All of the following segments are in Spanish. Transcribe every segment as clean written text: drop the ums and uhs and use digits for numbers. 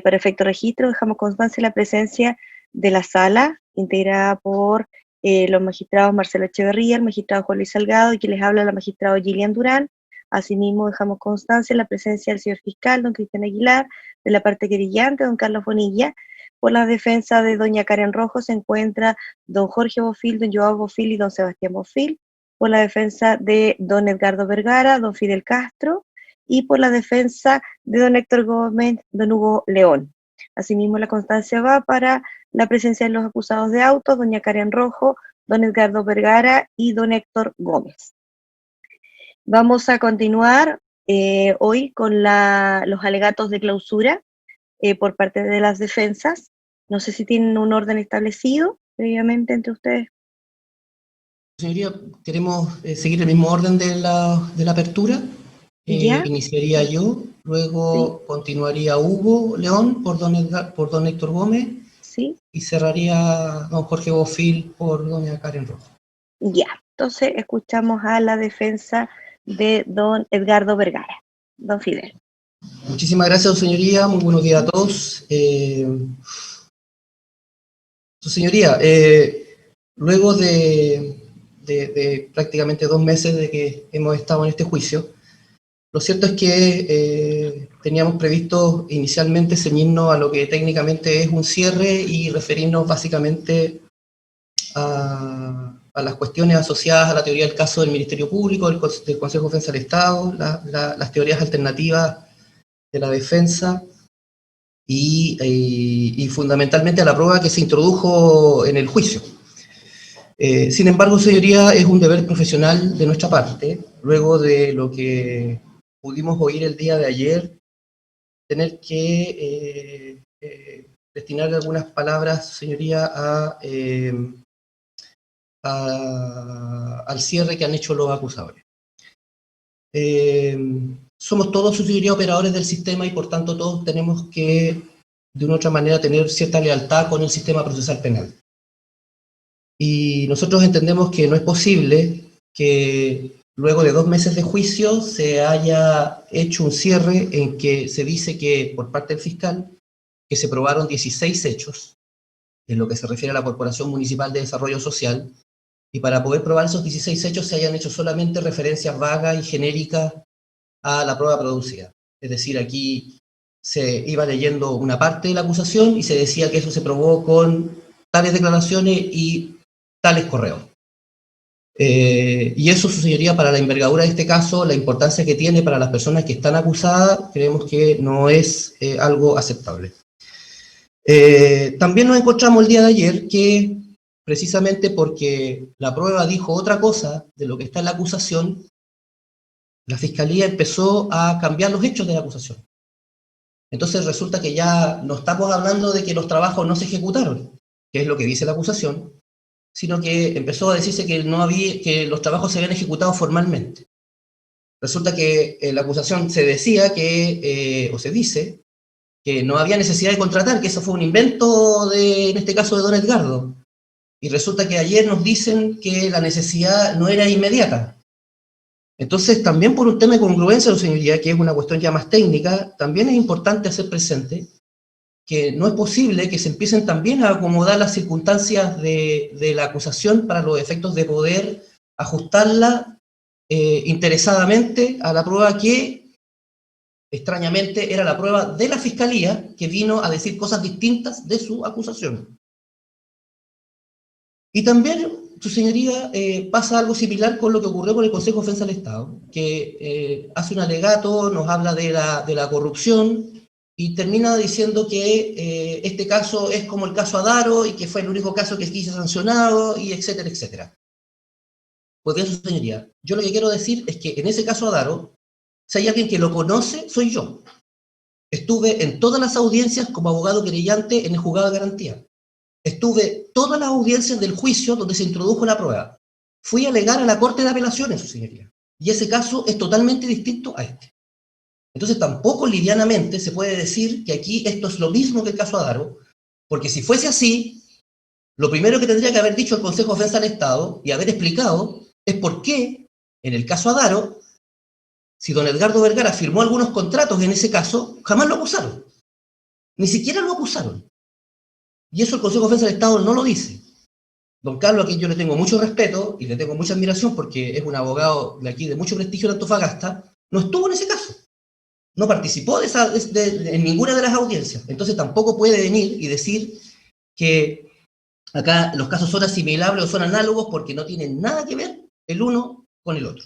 Para efecto registro, dejamos constancia de la presencia de la sala, integrada por los magistrados Marcelo Echeverría, el magistrado Juan Luis Salgado, y quien les habla la magistrada Gillian Durán. Asimismo, dejamos constancia de la presencia del señor fiscal, don Cristian Aguilar, de la parte querellante, don Carlos Bonilla. Por la defensa de doña Karen Rojo se encuentra don Jorge Bofil, don Joao Bofil y don Sebastián Bofil. Por la defensa de don Edgardo Vergara, don Fidel Castro. Y por la defensa de don Héctor Gómez, don Hugo León. Asimismo, la constancia va para la presencia de los acusados de autos, doña Karen Rojo, don Edgardo Vergara y don Héctor Gómez. Vamos a continuar hoy con los alegatos de clausura por parte de las defensas. No sé si tienen un orden establecido previamente entre ustedes. Señoría, queremos seguir el mismo orden de la apertura. Iniciaría yo, luego continuaría Hugo León por don Héctor Gómez, y cerraría don Jorge Bofil por doña Karen Rojo. Ya, entonces escuchamos a la defensa de don Edgardo Vergara. Don Fidel. Muchísimas gracias, señoría. Muy buenos días a todos. Su señoría, luego de prácticamente 2 meses de que hemos estado en este juicio, lo cierto es que teníamos previsto inicialmente ceñirnos a lo que técnicamente es un cierre y referirnos básicamente a las cuestiones asociadas a la teoría del caso del Ministerio Público, del Consejo de Defensa del Estado, las teorías alternativas de la defensa y fundamentalmente a la prueba que se introdujo en el juicio. Sin embargo, señoría, es un deber profesional de nuestra parte, luego de lo que pudimos oír el día de ayer, tener que destinar algunas palabras, señoría, al cierre que han hecho los acusadores. Somos todos, su señoría, operadores del sistema y por tanto todos tenemos que, de una u otra manera, tener cierta lealtad con el sistema procesal penal. Y nosotros entendemos que no es posible que luego de 2 meses de juicio se haya hecho un cierre en que se dice que, por parte del fiscal, que se probaron 16 hechos, en lo que se refiere a la Corporación Municipal de Desarrollo Social, y para poder probar esos 16 hechos se hayan hecho solamente referencias vagas y genéricas a la prueba producida. Es decir, aquí se iba leyendo una parte de la acusación y se decía que eso se probó con tales declaraciones y tales correos. Y eso, su señoría, para la envergadura de este caso, la importancia que tiene para las personas que están acusadas, creemos que no es algo aceptable. También nos encontramos el día de ayer que, precisamente porque la prueba dijo otra cosa de lo que está en la acusación, la Fiscalía empezó a cambiar los hechos de la acusación. Entonces resulta que ya no estamos hablando de que los trabajos no se ejecutaron, que es lo que dice la acusación, sino que empezó a decirse que que los trabajos se habían ejecutado formalmente. Resulta que la acusación se decía que, o se dice, que no había necesidad de contratar, que eso fue un invento en este caso, de don Edgardo. Y resulta que ayer nos dicen que la necesidad no era inmediata. Entonces, también por un tema de congruencia, señoría, que es una cuestión ya más técnica, también es importante hacer presente que no es posible que se empiecen también a acomodar las circunstancias de la acusación para los efectos de poder ajustarla interesadamente a la prueba que, extrañamente, era la prueba de la Fiscalía, que vino a decir cosas distintas de su acusación. Y también, su señoría, pasa algo similar con lo que ocurrió con el Consejo de Defensa del Estado, que hace un alegato, nos habla de la corrupción, y termina diciendo que este caso es como el caso Adaro y que fue el único caso que aquí se ha sancionado, y etcétera, etcétera. Pues bien, su señoría, yo lo que quiero decir es que en ese caso Adaro, si hay alguien que lo conoce, soy yo. Estuve en todas las audiencias como abogado querellante en el juzgado de garantía. Estuve todas las audiencias del juicio donde se introdujo la prueba. Fui a alegar a la Corte de Apelaciones, su señoría. Y ese caso es totalmente distinto a este. Entonces tampoco livianamente se puede decir que aquí esto es lo mismo que el caso Adaro, porque si fuese así, lo primero que tendría que haber dicho el Consejo de Defensa del Estado y haber explicado es por qué, en el caso Adaro, si don Edgardo Vergara firmó algunos contratos en ese caso, jamás lo acusaron. Ni siquiera lo acusaron. Y eso el Consejo de Defensa del Estado no lo dice. Don Carlos, a quien yo le tengo mucho respeto y le tengo mucha admiración porque es un abogado de aquí de mucho prestigio en Antofagasta, no estuvo en ese caso. No participó en ninguna de las audiencias. Entonces tampoco puede venir y decir que acá los casos son asimilables o son análogos porque no tienen nada que ver el uno con el otro.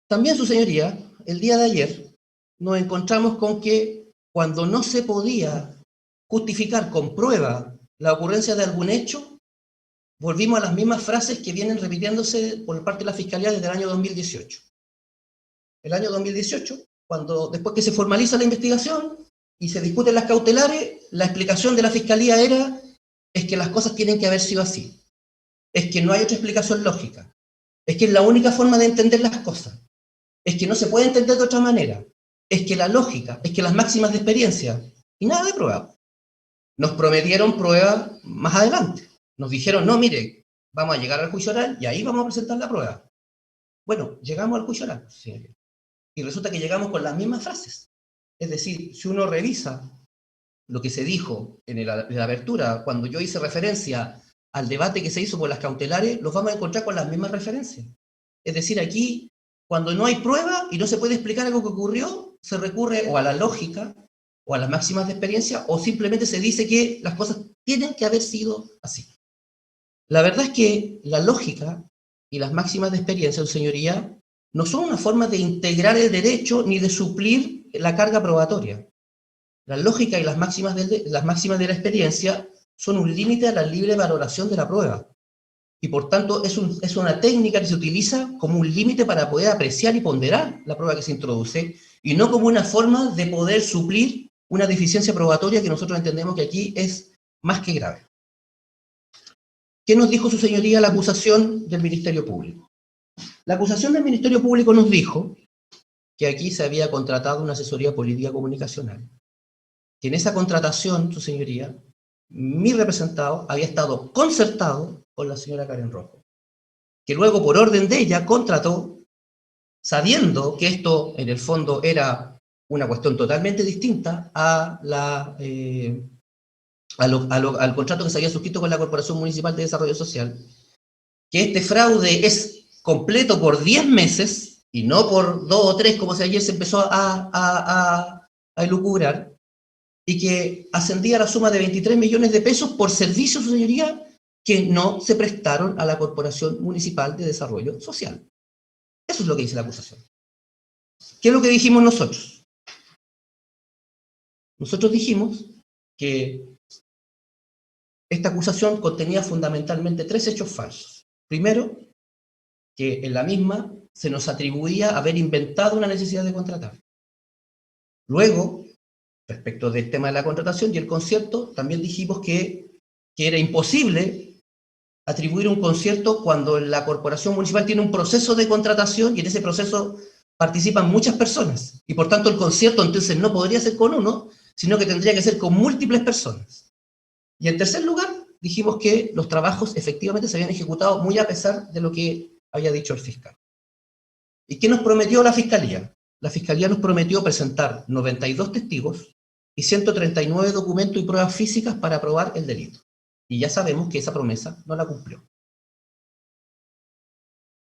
También, su señoría, el día de ayer nos encontramos con que cuando no se podía justificar con prueba la ocurrencia de algún hecho, volvimos a las mismas frases que vienen repitiéndose por parte de la Fiscalía desde el año 2018. El año 2018, después que se formaliza la investigación y se discuten las cautelares, la explicación de la Fiscalía es que las cosas tienen que haber sido así. Es que no hay otra explicación lógica. Es que es la única forma de entender las cosas. Es que no se puede entender de otra manera. Es que la lógica, es que las máximas de experiencia, y nada de prueba. Nos prometieron pruebas más adelante. Nos dijeron, no, mire, vamos a llegar al juicio oral y ahí vamos a presentar la prueba. Bueno, llegamos al juicio oral, señoría. Y resulta que llegamos con las mismas frases. Es decir, si uno revisa lo que se dijo en la apertura, cuando yo hice referencia al debate que se hizo por las cautelares, los vamos a encontrar con las mismas referencias. Es decir, aquí, cuando no hay prueba y no se puede explicar algo que ocurrió, se recurre o a la lógica, o a las máximas de experiencia, o simplemente se dice que las cosas tienen que haber sido así. La verdad es que la lógica y las máximas de experiencia, señoría, no son una forma de integrar el derecho ni de suplir la carga probatoria. La lógica y las máximas de la experiencia son un límite a la libre valoración de la prueba. Y por tanto es una técnica que se utiliza como un límite para poder apreciar y ponderar la prueba que se introduce, y no como una forma de poder suplir una deficiencia probatoria que nosotros entendemos que aquí es más que grave. ¿Qué nos dijo su señoría la acusación del Ministerio Público? La acusación del Ministerio Público nos dijo que aquí se había contratado una asesoría política comunicacional, que en esa contratación, su señoría, mi representado había estado concertado con la señora Karen Rojo, que luego por orden de ella contrató, sabiendo que esto en el fondo era una cuestión totalmente distinta al contrato que se había suscrito con la Corporación Municipal de Desarrollo Social, que este fraude es completo por 10 meses y no por 2 o 3 como ayer se empezó a elucubrar, y que ascendía a la suma de 23 millones de pesos por servicios, su señoría, que no se prestaron a la Corporación Municipal de Desarrollo Social. Eso es lo que dice la acusación. ¿Qué es lo que dijimos nosotros? Nosotros dijimos que esta acusación contenía fundamentalmente 3 hechos falsos. Primero, que en la misma se nos atribuía haber inventado una necesidad de contratar. Luego, respecto del tema de la contratación y el concierto, también dijimos que era imposible atribuir un concierto cuando la corporación municipal tiene un proceso de contratación y en ese proceso participan muchas personas. Y por tanto el concierto entonces no podría ser con uno, sino que tendría que ser con múltiples personas. Y en tercer lugar, dijimos que los trabajos efectivamente se habían ejecutado muy a pesar de lo que había dicho el fiscal. ¿Y qué nos prometió la Fiscalía? La Fiscalía nos prometió presentar 92 testigos y 139 documentos y pruebas físicas para probar el delito. Y ya sabemos que esa promesa no la cumplió.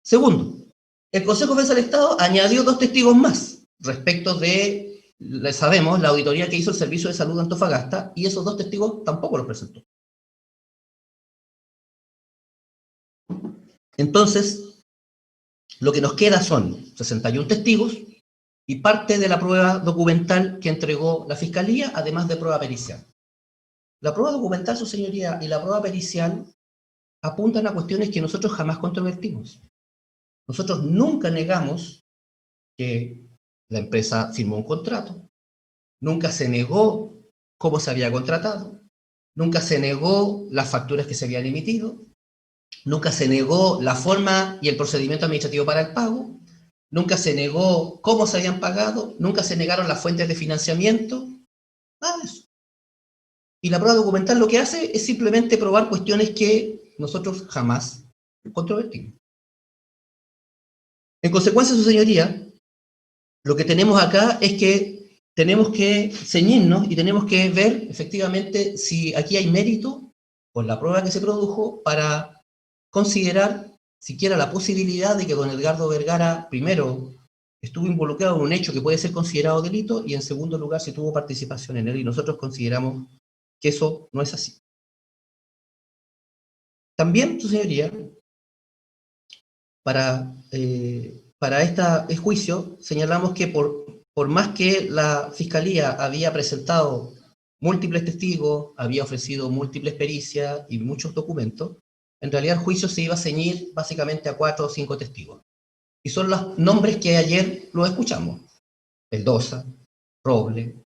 Segundo, el Consejo de Defensa del Estado añadió 2 testigos más respecto de, sabemos, la auditoría que hizo el Servicio de Salud de Antofagasta, y esos 2 testigos tampoco los presentó. Entonces, lo que nos queda son 61 testigos y parte de la prueba documental que entregó la Fiscalía, además de prueba pericial. La prueba documental, su señoría, y la prueba pericial apuntan a cuestiones que nosotros jamás controvertimos. Nosotros nunca negamos que la empresa firmó un contrato, nunca se negó cómo se había contratado, nunca se negó las facturas que se habían emitido, nunca se negó la forma y el procedimiento administrativo para el pago, nunca se negó cómo se habían pagado, nunca se negaron las fuentes de financiamiento, nada de eso. Y la prueba documental lo que hace es simplemente probar cuestiones que nosotros jamás controvertimos. En consecuencia, su señoría, lo que tenemos acá es que tenemos que ceñirnos y tenemos que ver efectivamente si aquí hay mérito por la prueba que se produjo para considerar siquiera la posibilidad de que don Edgardo Vergara, primero, estuvo involucrado en un hecho que puede ser considerado delito, y en segundo lugar, si tuvo participación en él, y nosotros consideramos que eso no es así. También, su señoría, para este juicio, señalamos que por más que la Fiscalía había presentado múltiples testigos, había ofrecido múltiples pericias y muchos documentos, en realidad el juicio se iba a ceñir básicamente a 4 o 5 testigos. Y son los nombres que ayer los escuchamos: Mendoza, Roble,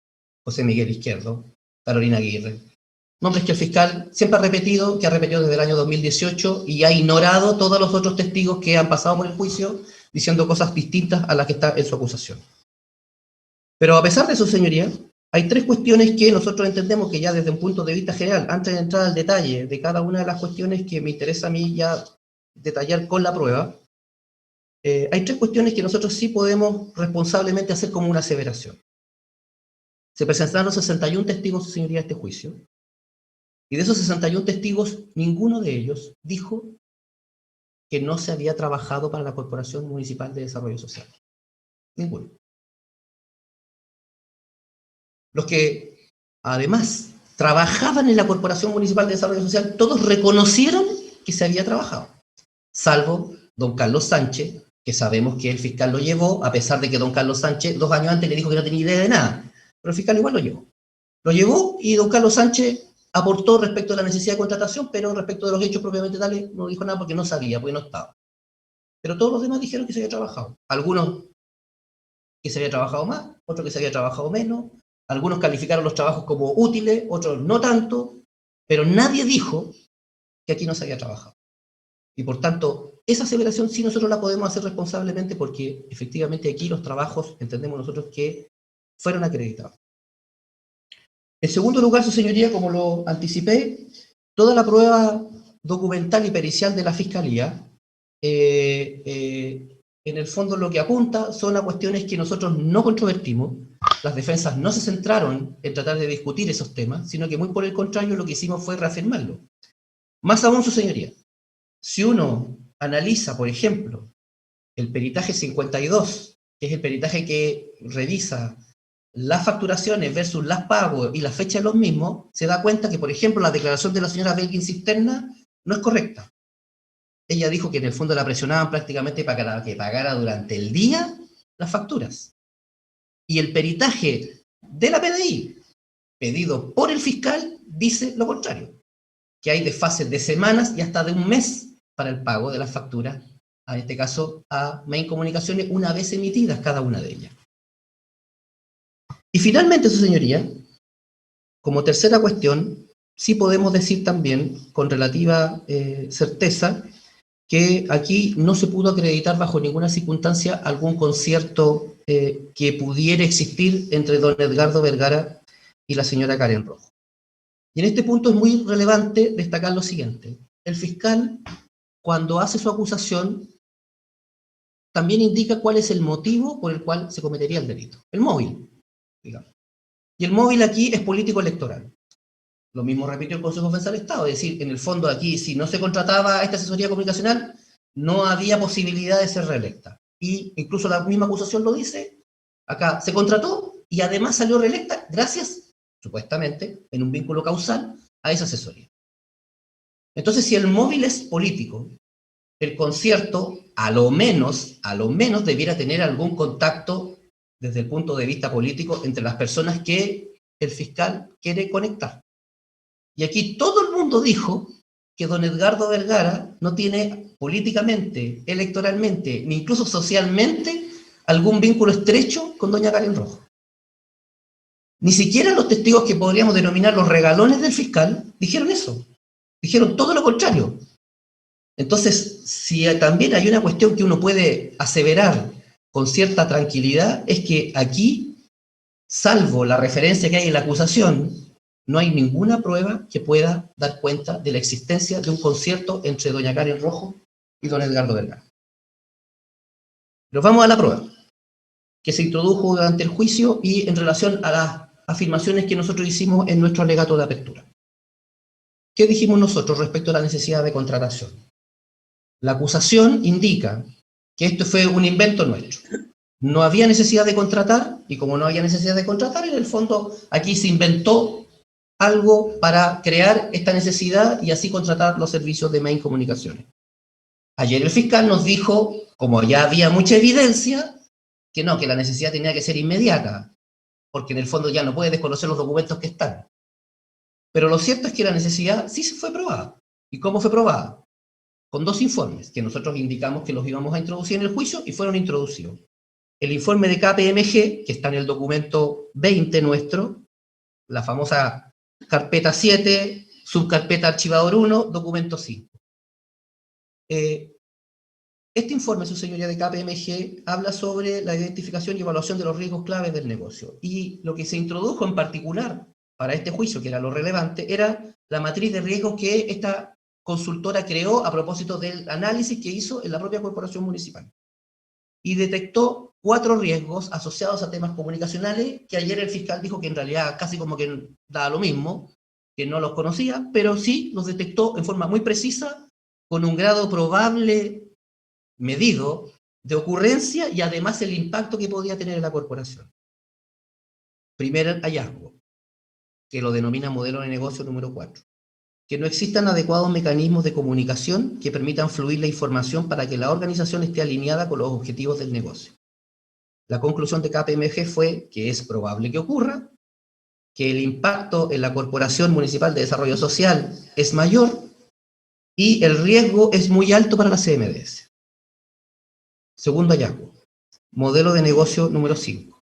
José Miguel Izquierdo, Carolina Aguirre. Nombres que el fiscal siempre ha repetido, que ha repetido desde el año 2018, y ha ignorado todos los otros testigos que han pasado por el juicio diciendo cosas distintas a las que está en su acusación. Pero a pesar de eso, señoría, hay 3 cuestiones que nosotros entendemos que ya desde un punto de vista general, antes de entrar al detalle de cada una de las cuestiones que me interesa a mí ya detallar con la prueba, hay 3 cuestiones que nosotros sí podemos responsablemente hacer como una aseveración. Se presentaron 61 testigos, su señoría, a este juicio, y de esos 61 testigos, ninguno de ellos dijo que no se había trabajado para la Corporación Municipal de Desarrollo Social. Ninguno. Los que, además, trabajaban en la Corporación Municipal de Desarrollo Social, todos reconocieron que se había trabajado, salvo don Carlos Sánchez, que sabemos que el fiscal lo llevó, a pesar de que don Carlos Sánchez 2 años antes le dijo que no tenía idea de nada, pero el fiscal igual lo llevó. Lo llevó y don Carlos Sánchez aportó respecto a la necesidad de contratación, pero respecto de los hechos propiamente tales no dijo nada porque no sabía, porque no estaba. Pero todos los demás dijeron que se había trabajado. Algunos que se había trabajado más, otros que se había trabajado menos, algunos calificaron los trabajos como útiles, otros no tanto, pero nadie dijo que aquí no se había trabajado. Y por tanto, esa aseveración sí nosotros la podemos hacer responsablemente porque efectivamente aquí los trabajos, entendemos nosotros que fueron acreditados. En segundo lugar, su señoría, como lo anticipé, toda la prueba documental y pericial de la Fiscalía, en el fondo lo que apunta son a cuestiones que nosotros no controvertimos. Las defensas no se centraron en tratar de discutir esos temas, sino que muy por el contrario lo que hicimos fue reafirmarlo. Más aún, su señoría, si uno analiza, por ejemplo, el peritaje 52, que es el peritaje que revisa las facturaciones versus las pagos y la fecha de los mismos, se da cuenta que, por ejemplo, la declaración de la señora Belkin Cisterna no es correcta. Ella dijo que en el fondo la presionaban prácticamente para que pagara durante el día las facturas. Y el peritaje de la PDI, pedido por el fiscal, dice lo contrario, que hay desfases de semanas y hasta de un mes para el pago de las facturas, en este caso a Main Comunicaciones, una vez emitidas cada una de ellas. Y finalmente, su señoría, como tercera cuestión, sí podemos decir también con relativa certeza que aquí no se pudo acreditar bajo ninguna circunstancia algún concierto que pudiera existir entre don Edgardo Vergara y la señora Karen Rojo. Y en este punto es muy relevante destacar lo siguiente. El fiscal, cuando hace su acusación, también indica cuál es el motivo por el cual se cometería el delito. El móvil, digamos. Y el móvil aquí es político-electoral. Lo mismo repitió el Consejo de Defensa del Estado, es decir, en el fondo aquí, si no se contrataba esta asesoría comunicacional, no había posibilidad de ser reelecta. Y incluso la misma acusación lo dice, acá se contrató y además salió reelecta gracias, supuestamente, en un vínculo causal a esa asesoría. Entonces, si el móvil es político, el concierto, a lo menos, debiera tener algún contacto desde el punto de vista político entre las personas que el fiscal quiere conectar. Y aquí todo el mundo dijo que don Edgardo Vergara no tiene políticamente, electoralmente, ni incluso socialmente algún vínculo estrecho con doña Karen Rojo. Ni siquiera los testigos que podríamos denominar los regalones del fiscal dijeron eso. Dijeron todo lo contrario. Entonces, si también hay una cuestión que uno puede aseverar con cierta tranquilidad, es que aquí, salvo la referencia que hay en la acusación, no hay ninguna prueba que pueda dar cuenta de la existencia de un concierto entre doña Karen Rojo y don Edgardo Vergara. Pero vamos a la prueba. que se introdujo durante el juicio y en relación a las afirmaciones que nosotros hicimos en nuestro alegato de apertura. ¿Qué dijimos nosotros respecto a la necesidad de contratación? La acusación indica que esto fue un invento nuestro. No había necesidad de contratar, y como no había necesidad de contratar, en el fondo aquí se inventó algo para crear esta necesidad y así contratar los servicios de Main Comunicaciones. Ayer el fiscal nos dijo, como ya había mucha evidencia, que no, que la necesidad tenía que ser inmediata, porque en el fondo ya no puede desconocer los documentos que están. Pero lo cierto es que la necesidad sí se fue probada. ¿Y cómo fue probada? Con 2 informes, que nosotros indicamos que los íbamos a introducir en el juicio y fueron introducidos. El informe de KPMG, que está en el documento 20 nuestro, la famosa carpeta 7, subcarpeta archivador 1, documento 5. Este informe, su señoría, de KPMG, habla sobre la identificación y evaluación de los riesgos claves del negocio. Y lo que se introdujo en particular para este juicio, que era lo relevante, era la matriz de riesgos que esta consultora creó a propósito del análisis que hizo en la propia corporación municipal. Y detectó 4 riesgos asociados a temas comunicacionales, que ayer el fiscal dijo que en realidad casi como que daba lo mismo, que no los conocía, pero sí los detectó en forma muy precisa, con un grado probable medido de ocurrencia y además el impacto que podía tener en la corporación. Primer hallazgo, que lo denomina modelo de negocio número 4. Que no existan adecuados mecanismos de comunicación que permitan fluir la información para que la organización esté alineada con los objetivos del negocio. La conclusión de KPMG fue que es probable que ocurra, que el impacto en la Corporación Municipal de Desarrollo Social es mayor y el riesgo es muy alto para la CMDS. Segundo hallazgo, modelo de negocio número 5.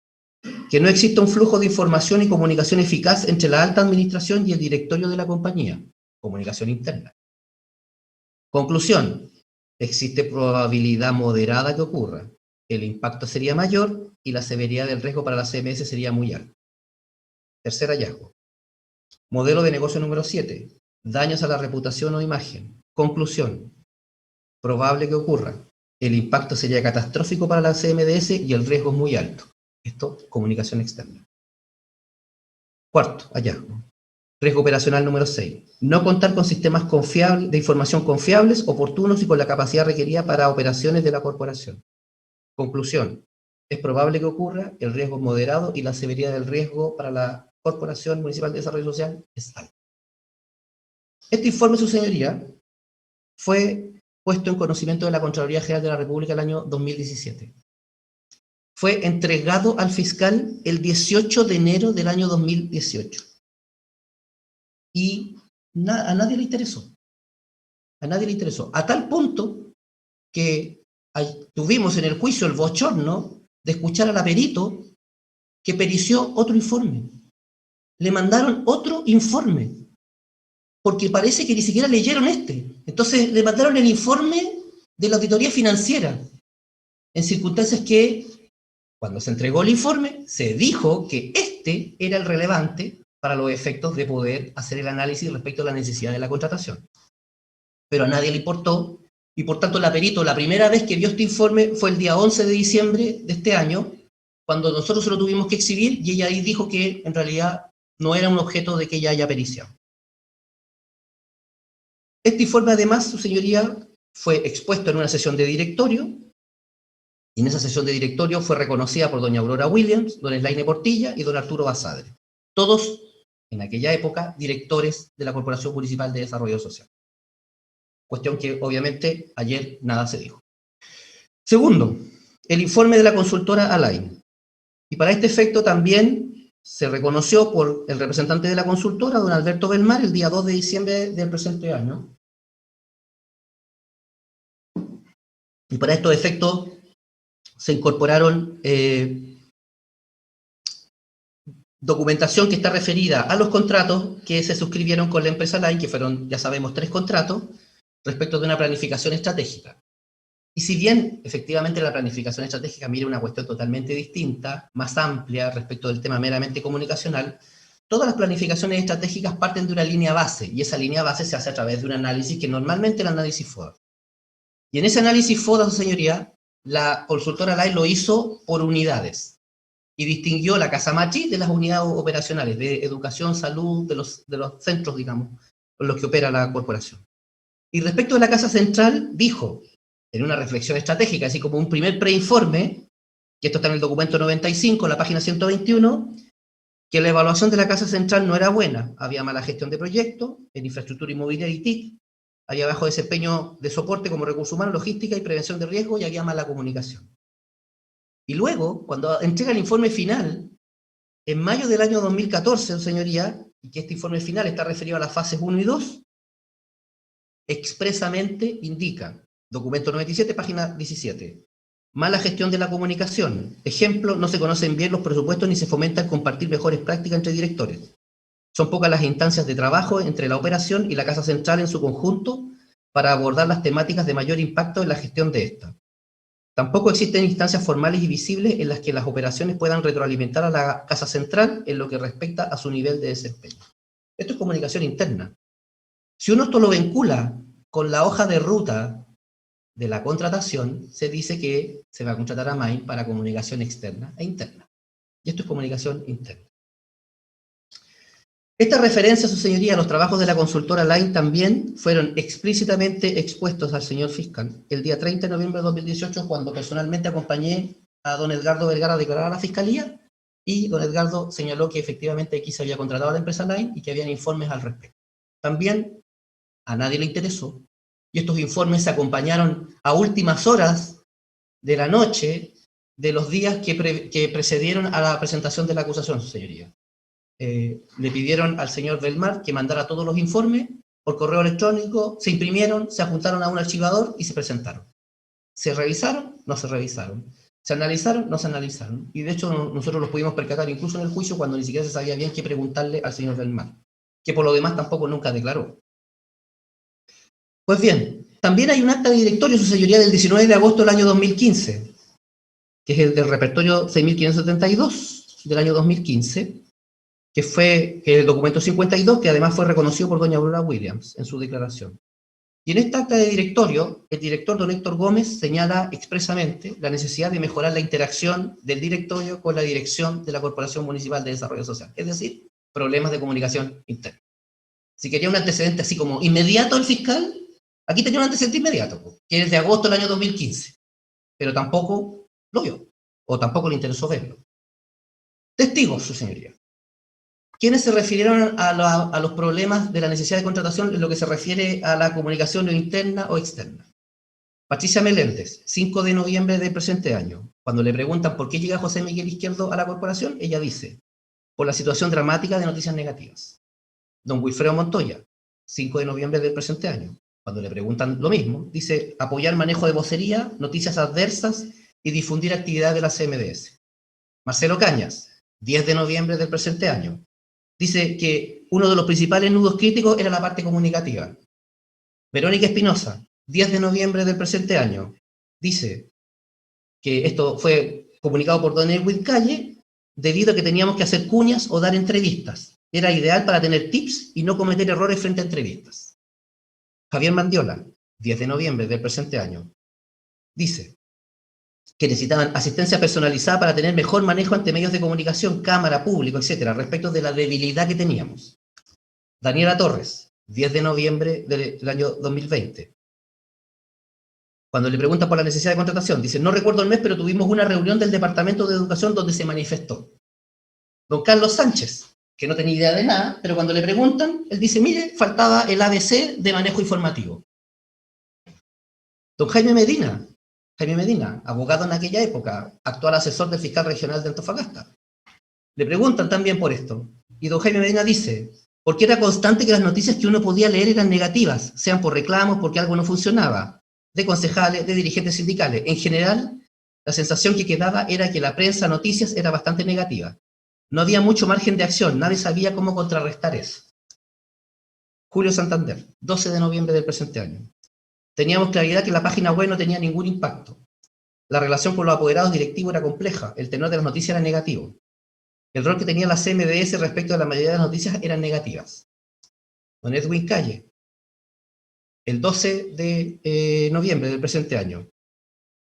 Que no exista un flujo de información y comunicación eficaz entre la alta administración y el directorio de la compañía. Comunicación interna. Conclusión, existe probabilidad moderada que ocurra. El impacto sería mayor y la severidad del riesgo para la CMS sería muy alta. Tercer hallazgo. Modelo de negocio número 7. Daños a la reputación o imagen. Conclusión, probable que ocurra. El impacto sería catastrófico para la CMDS y el riesgo es muy alto. Esto, comunicación externa. Cuarto hallazgo. Riesgo operacional número 6. No contar con sistemas confiables, de información confiables, oportunos y con la capacidad requerida para operaciones de la corporación. Conclusión. Es probable que ocurra, el riesgo es moderado y la severidad del riesgo para la Corporación Municipal de Desarrollo Social es alta. Este informe, su señoría, fue puesto en conocimiento de la Contraloría General de la República el año 2017. Fue entregado al fiscal el 18 de enero del año 2018. Y a nadie le interesó. A nadie le interesó. A tal punto que tuvimos en el juicio el bochorno de escuchar al perito que perició otro informe. Le mandaron otro informe, porque parece que ni siquiera leyeron este. Entonces le mandaron el informe de la auditoría financiera, en circunstancias que, cuando se entregó el informe, se dijo que este era el relevante para los efectos de poder hacer el análisis respecto a la necesidad de la contratación. Pero a nadie le importó, y por tanto la perito, la primera vez que vio este informe fue el día 11 de diciembre de este año, cuando nosotros se lo tuvimos que exhibir, y ella ahí dijo que en realidad no era un objeto de que ella haya periciado. Este informe, además, su señoría, fue expuesto en una sesión de directorio, y en esa sesión de directorio fue reconocida por doña Aurora Williams, don Slaine Portilla y don Arturo Basadre. Todos, en aquella época, directores de la Corporación Municipal de Desarrollo Social. Cuestión que, obviamente, ayer nada se dijo. Segundo, el informe de la consultora Align. Y para este efecto también se reconoció por el representante de la consultora, don Alberto Belmar, el día 2 de diciembre del presente año. Y para estos efectos se incorporaron documentación que está referida a los contratos que se suscribieron con la empresa Align, que fueron, ya sabemos, 3 contratos, respecto de una planificación estratégica. Y si bien, efectivamente, la planificación estratégica mira una cuestión totalmente distinta, más amplia respecto del tema meramente comunicacional, todas las planificaciones estratégicas parten de una línea base, y esa línea base se hace a través de un análisis que normalmente es el análisis FODA. Y en ese análisis FODA, su señoría, la consultora Light lo hizo por unidades y distinguió la casa matriz de las unidades operacionales de educación, salud, de los centros, digamos, con los que opera la corporación. Y respecto de la casa central, dijo, en una reflexión estratégica, así como un primer preinforme, que esto está en el documento 95, la página 121, que la evaluación de la casa central no era buena. Había mala gestión de proyectos, en infraestructura inmobiliaria y TIC, había bajo desempeño de soporte como recursos humanos, logística y prevención de riesgo, y había mala comunicación. Y luego, cuando entrega el informe final, en mayo del año 2014, señoría, y que este informe final está referido a las fases 1 y 2, expresamente indica, documento 97, página 17, mala gestión de la comunicación. Ejemplo, no se conocen bien los presupuestos ni se fomenta el compartir mejores prácticas entre directores. Son pocas las instancias de trabajo entre la operación y la casa central en su conjunto para abordar las temáticas de mayor impacto en la gestión de esta. Tampoco existen instancias formales y visibles en las que las operaciones puedan retroalimentar a la casa central en lo que respecta a su nivel de desempeño. Esto es comunicación interna. Si uno esto lo vincula con la hoja de ruta de la contratación, se dice que se va a contratar a MAIN para comunicación externa e interna. Y esto es comunicación interna. Esta referencia, su señoría, a los trabajos de la consultora Line también fueron explícitamente expuestos al señor fiscal el día 30 de noviembre de 2018, cuando personalmente acompañé a don Edgardo Vergara a declarar a la fiscalía, y don Edgardo señaló que efectivamente aquí se había contratado a la empresa Line y que habían informes al respecto. También a nadie le interesó, y estos informes se acompañaron a últimas horas de la noche de los días que precedieron a la presentación de la acusación, su señoría. Le pidieron al señor Belmar que mandara todos los informes por correo electrónico, se imprimieron, se apuntaron a un archivador y se presentaron. ¿Se revisaron? No se revisaron. ¿Se analizaron? No se analizaron. Y de hecho nosotros los pudimos percatar incluso en el juicio cuando ni siquiera se sabía bien qué preguntarle al señor Belmar, que por lo demás tampoco nunca declaró. Pues bien, también hay un acta de directorio, su señoría, del 19 de agosto del año 2015, que es el del repertorio 6572 del año 2015, que fue el documento 52, que además fue reconocido por doña Aurora Williams en su declaración. Y en esta acta de directorio, el director don Héctor Gómez señala expresamente la necesidad de mejorar la interacción del directorio con la dirección de la Corporación Municipal de Desarrollo Social, es decir, problemas de comunicación interna. Si quería un antecedente así como inmediato al fiscal, aquí tenía un antecedente inmediato, que es de agosto del año 2015, pero tampoco lo vio, o tampoco le interesó verlo. Testigos, su señoría. ¿Quiénes se refirieron a los problemas de la necesidad de contratación en lo que se refiere a la comunicación interna o externa? Patricia Meléndez, 5 de noviembre del presente año. Cuando le preguntan por qué llega José Miguel Izquierdo a la corporación, ella dice, por la situación dramática de noticias negativas. Don Wilfredo Montoya, 5 de noviembre del presente año. Cuando le preguntan lo mismo, dice, apoyar manejo de vocería, noticias adversas y difundir actividades de la CMDS. Marcelo Cañas, 10 de noviembre del presente año. Dice que uno de los principales nudos críticos era la parte comunicativa. Verónica Espinosa, 10 de noviembre del presente año, dice que esto fue comunicado por don Edwin Calle debido a que teníamos que hacer cuñas o dar entrevistas. Era ideal para tener tips y no cometer errores frente a entrevistas. Javier Mandiola, 10 de noviembre del presente año, dice que necesitaban asistencia personalizada para tener mejor manejo ante medios de comunicación, cámara, público, etcétera, respecto de la debilidad que teníamos. Daniela Torres, 10 de noviembre del año 2020. Cuando le preguntan por la necesidad de contratación, dice, no recuerdo el mes, pero tuvimos una reunión del Departamento de Educación donde se manifestó. Don Carlos Sánchez, que no tenía idea de nada, pero cuando le preguntan, él dice, mire, faltaba el ABC de manejo informativo. Don Jaime Medina, abogado en aquella época, actual asesor del fiscal regional de Antofagasta. Le preguntan también por esto. Y don Jaime Medina dice, porque era constante que las noticias que uno podía leer eran negativas, sean por reclamos, porque algo no funcionaba, de concejales, de dirigentes sindicales. En general, la sensación que quedaba era que la prensa noticias era bastante negativa. No había mucho margen de acción, nadie sabía cómo contrarrestar eso. Julio Santander, 12 de noviembre del presente año. Teníamos claridad que la página web no tenía ningún impacto. La relación con los apoderados directivos era compleja, el tenor de las noticias era negativo. El rol que tenía la CMDS respecto a la mayoría de las noticias eran negativas. Don Edwin Calle, el 12 de noviembre del presente año.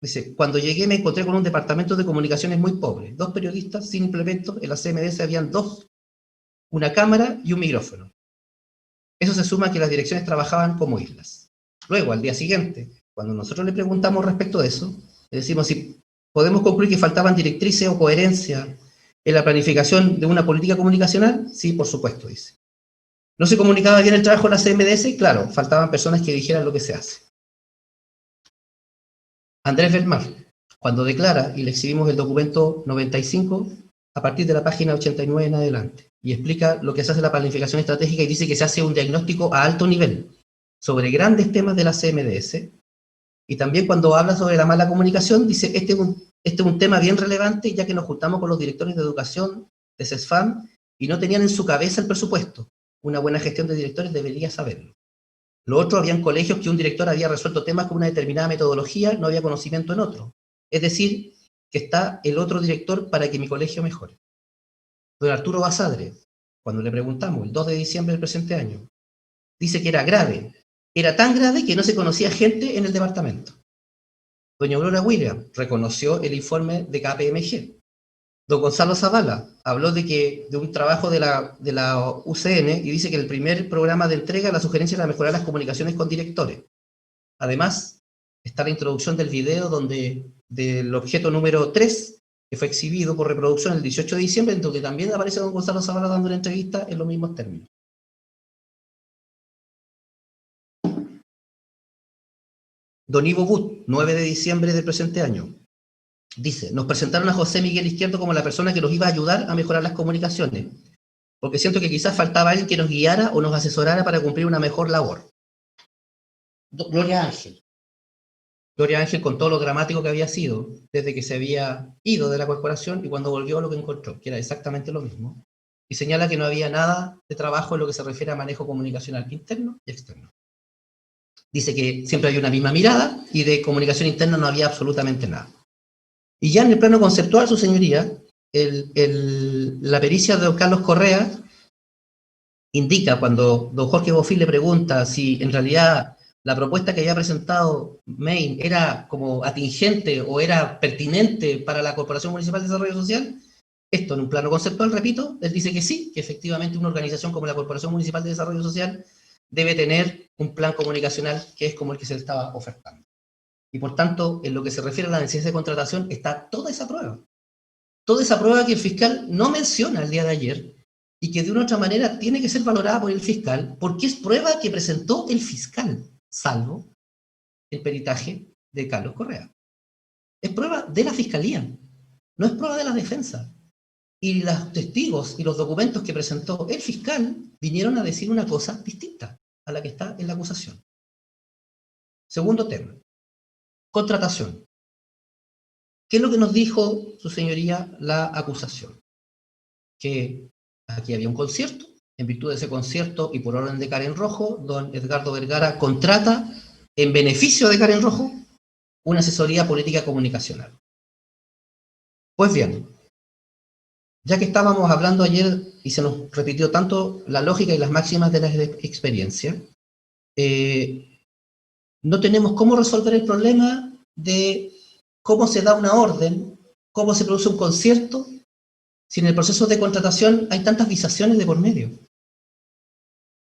Dice, cuando llegué me encontré con un departamento de comunicaciones muy pobre, 2 periodistas sin implementos, en la CMDS habían 2, una cámara y un micrófono. Eso se suma a que las direcciones trabajaban como islas. Luego, al día siguiente, cuando nosotros le preguntamos respecto de eso, le decimos si podemos concluir que faltaban directrices o coherencia en la planificación de una política comunicacional. Sí, por supuesto, dice. ¿No se comunicaba bien el trabajo de la CMDS? Claro, faltaban personas que dijeran lo que se hace. Andrés Belmar, cuando declara, y le exhibimos el documento 95, a partir de la página 89 en adelante, y explica lo que se hace la planificación estratégica y dice que se hace un diagnóstico a alto nivel sobre grandes temas de la CMDS, y también cuando habla sobre la mala comunicación, dice, este es un tema bien relevante, ya que nos juntamos con los directores de educación de CESFAM, y no tenían en su cabeza el presupuesto. Una buena gestión de directores debería saberlo. Lo otro, habían colegios que un director había resuelto temas con una determinada metodología, no había conocimiento en otro. Es decir, que está el otro director para que mi colegio mejore. Don Arturo Basadre, cuando le preguntamos, el 2 de diciembre del presente año, dice que era grave. Era tan grave que no se conocía gente en el departamento. Doña Aurora William reconoció el informe de KPMG. Don Gonzalo Zavala habló de un trabajo de la UCN y dice que el primer programa de entrega, la sugerencia era mejorar las comunicaciones con directores. Además, está la introducción del video del objeto número 3, que fue exhibido por reproducción el 18 de diciembre, en donde también aparece don Gonzalo Zavala dando una entrevista en los mismos términos. Don Ivo But, 9 de diciembre del presente año, dice, nos presentaron a José Miguel Izquierdo como la persona que nos iba a ayudar a mejorar las comunicaciones, porque siento que quizás faltaba alguien que nos guiara o nos asesorara para cumplir una mejor labor. Gloria Ángel. Gloria Ángel contó lo dramático que había sido desde que se había ido de la corporación y cuando volvió lo que encontró, que era exactamente lo mismo, y señala que no había nada de trabajo en lo que se refiere a manejo comunicacional interno y externo. Dice que siempre había una misma mirada y de comunicación interna no había absolutamente nada. Y ya en el plano conceptual, su señoría, la pericia de don Carlos Correa indica, cuando don Jorge Bofill le pregunta si en realidad la propuesta que había presentado Main era como atingente o era pertinente para la Corporación Municipal de Desarrollo Social, esto en un plano conceptual, repito, él dice que sí, que efectivamente una organización como la Corporación Municipal de Desarrollo Social debe tener un plan comunicacional que es como el que se le estaba ofertando. Y por tanto, en lo que se refiere a la necesidad de contratación, está toda esa prueba. Toda esa prueba que el fiscal no menciona el día de ayer y que de una u otra manera tiene que ser valorada por el fiscal porque es prueba que presentó el fiscal, salvo el peritaje de Carlos Correa. Es prueba de la fiscalía, no es prueba de la defensa. Y los testigos y los documentos que presentó el fiscal vinieron a decir una cosa distinta a la que está en la acusación. Segundo tema, contratación. ¿Qué es lo que nos dijo, su señoría, la acusación? Que aquí había un concierto, en virtud de ese concierto y por orden de Karen Rojo, don Edgardo Vergara contrata, en beneficio de Karen Rojo, una asesoría política comunicacional. Pues bien, ya que estábamos hablando ayer y se nos repitió tanto la lógica y las máximas de la experiencia, no tenemos cómo resolver el problema de cómo se da una orden, cómo se produce un concierto, si en el proceso de contratación hay tantas visaciones de por medio.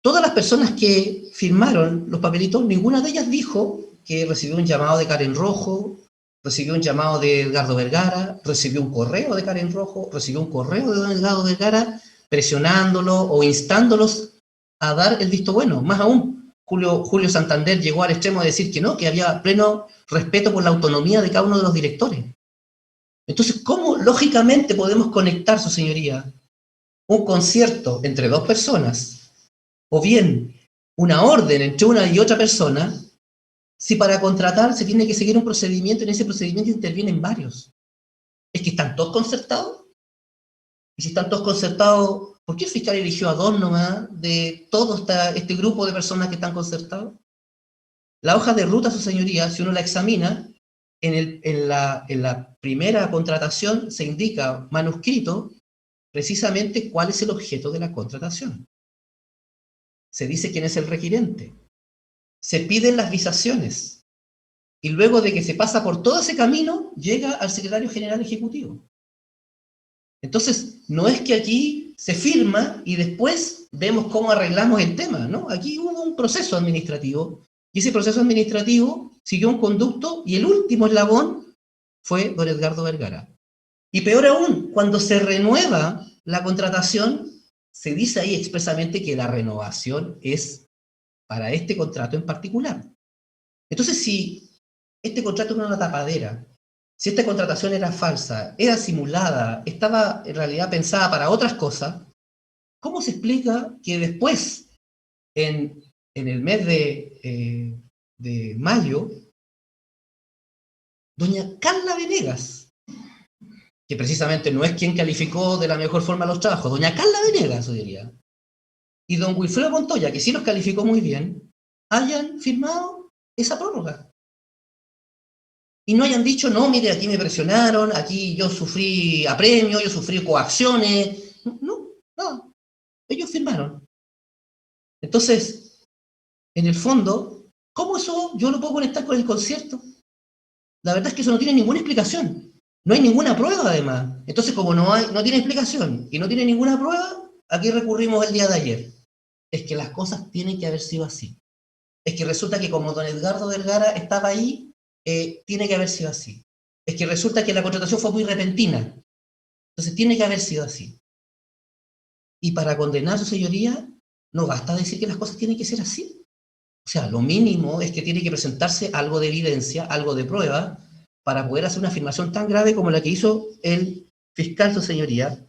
Todas las personas que firmaron los papelitos, ninguna de ellas dijo que recibió un llamado de Karen Rojo, recibió un llamado de Edgardo Vergara, recibió un correo de Karen Rojo, recibió un correo de don Edgardo Vergara, presionándolo o instándolos a dar el visto bueno. Más aún, Julio Santander llegó al extremo de decir que no, que había pleno respeto por la autonomía de cada uno de los directores. Entonces, ¿cómo lógicamente podemos conectar, su señoría, un concierto entre dos personas o bien una orden entre una y otra persona si para contratar se tiene que seguir un procedimiento y en ese procedimiento intervienen varios? ¿Es que están todos concertados? Y si están todos concertados, ¿por qué el fiscal eligió a dos nomás de todo este grupo de personas que están concertados? La hoja de ruta, su señoría, si uno la examina, en la primera contratación se indica manuscrito precisamente cuál es el objeto de la contratación. Se dice quién es el requirente. Se piden las visaciones. y luego de que se pasa por todo ese camino, llega al secretario general ejecutivo. Entonces, no es que aquí se firma y después vemos cómo arreglamos el tema, ¿no? Aquí hubo un proceso administrativo, y ese proceso administrativo siguió un conducto, y el último eslabón fue don Edgardo Vergara. Y peor aún, cuando se renueva la contratación, se dice ahí expresamente que la renovación es para este contrato en particular. Entonces, si este contrato era una tapadera, si esta contratación era falsa, era simulada, estaba en realidad pensada para otras cosas, ¿cómo se explica que después, en el mes de mayo, doña Carla Venegas, que precisamente no es quien calificó de la mejor forma los trabajos, doña Carla Venegas, yo diría, y don Wilfredo Montoya, que sí los calificó muy bien, hayan firmado esa prórroga? Y no hayan dicho, no, mire, aquí me presionaron, aquí yo sufrí apremio, yo sufrí coacciones. No, no, ellos firmaron. Entonces, en el fondo, ¿cómo eso yo lo puedo conectar con el concierto? La verdad es que eso no tiene ninguna explicación. No hay ninguna prueba, además. Entonces, como no tiene explicación y no tiene ninguna prueba, aquí recurrimos el día de ayer. Es que las cosas tienen que haber sido así. Es que resulta que como don Edgardo Vergara estaba ahí, tiene que haber sido así. Es que resulta que la contratación fue muy repentina. Entonces tiene que haber sido así. Y para condenar a su señoría, no basta decir que las cosas tienen que ser así. O sea, lo mínimo es que tiene que presentarse algo de evidencia, algo de prueba, para poder hacer una afirmación tan grave como la que hizo el fiscal, su señoría,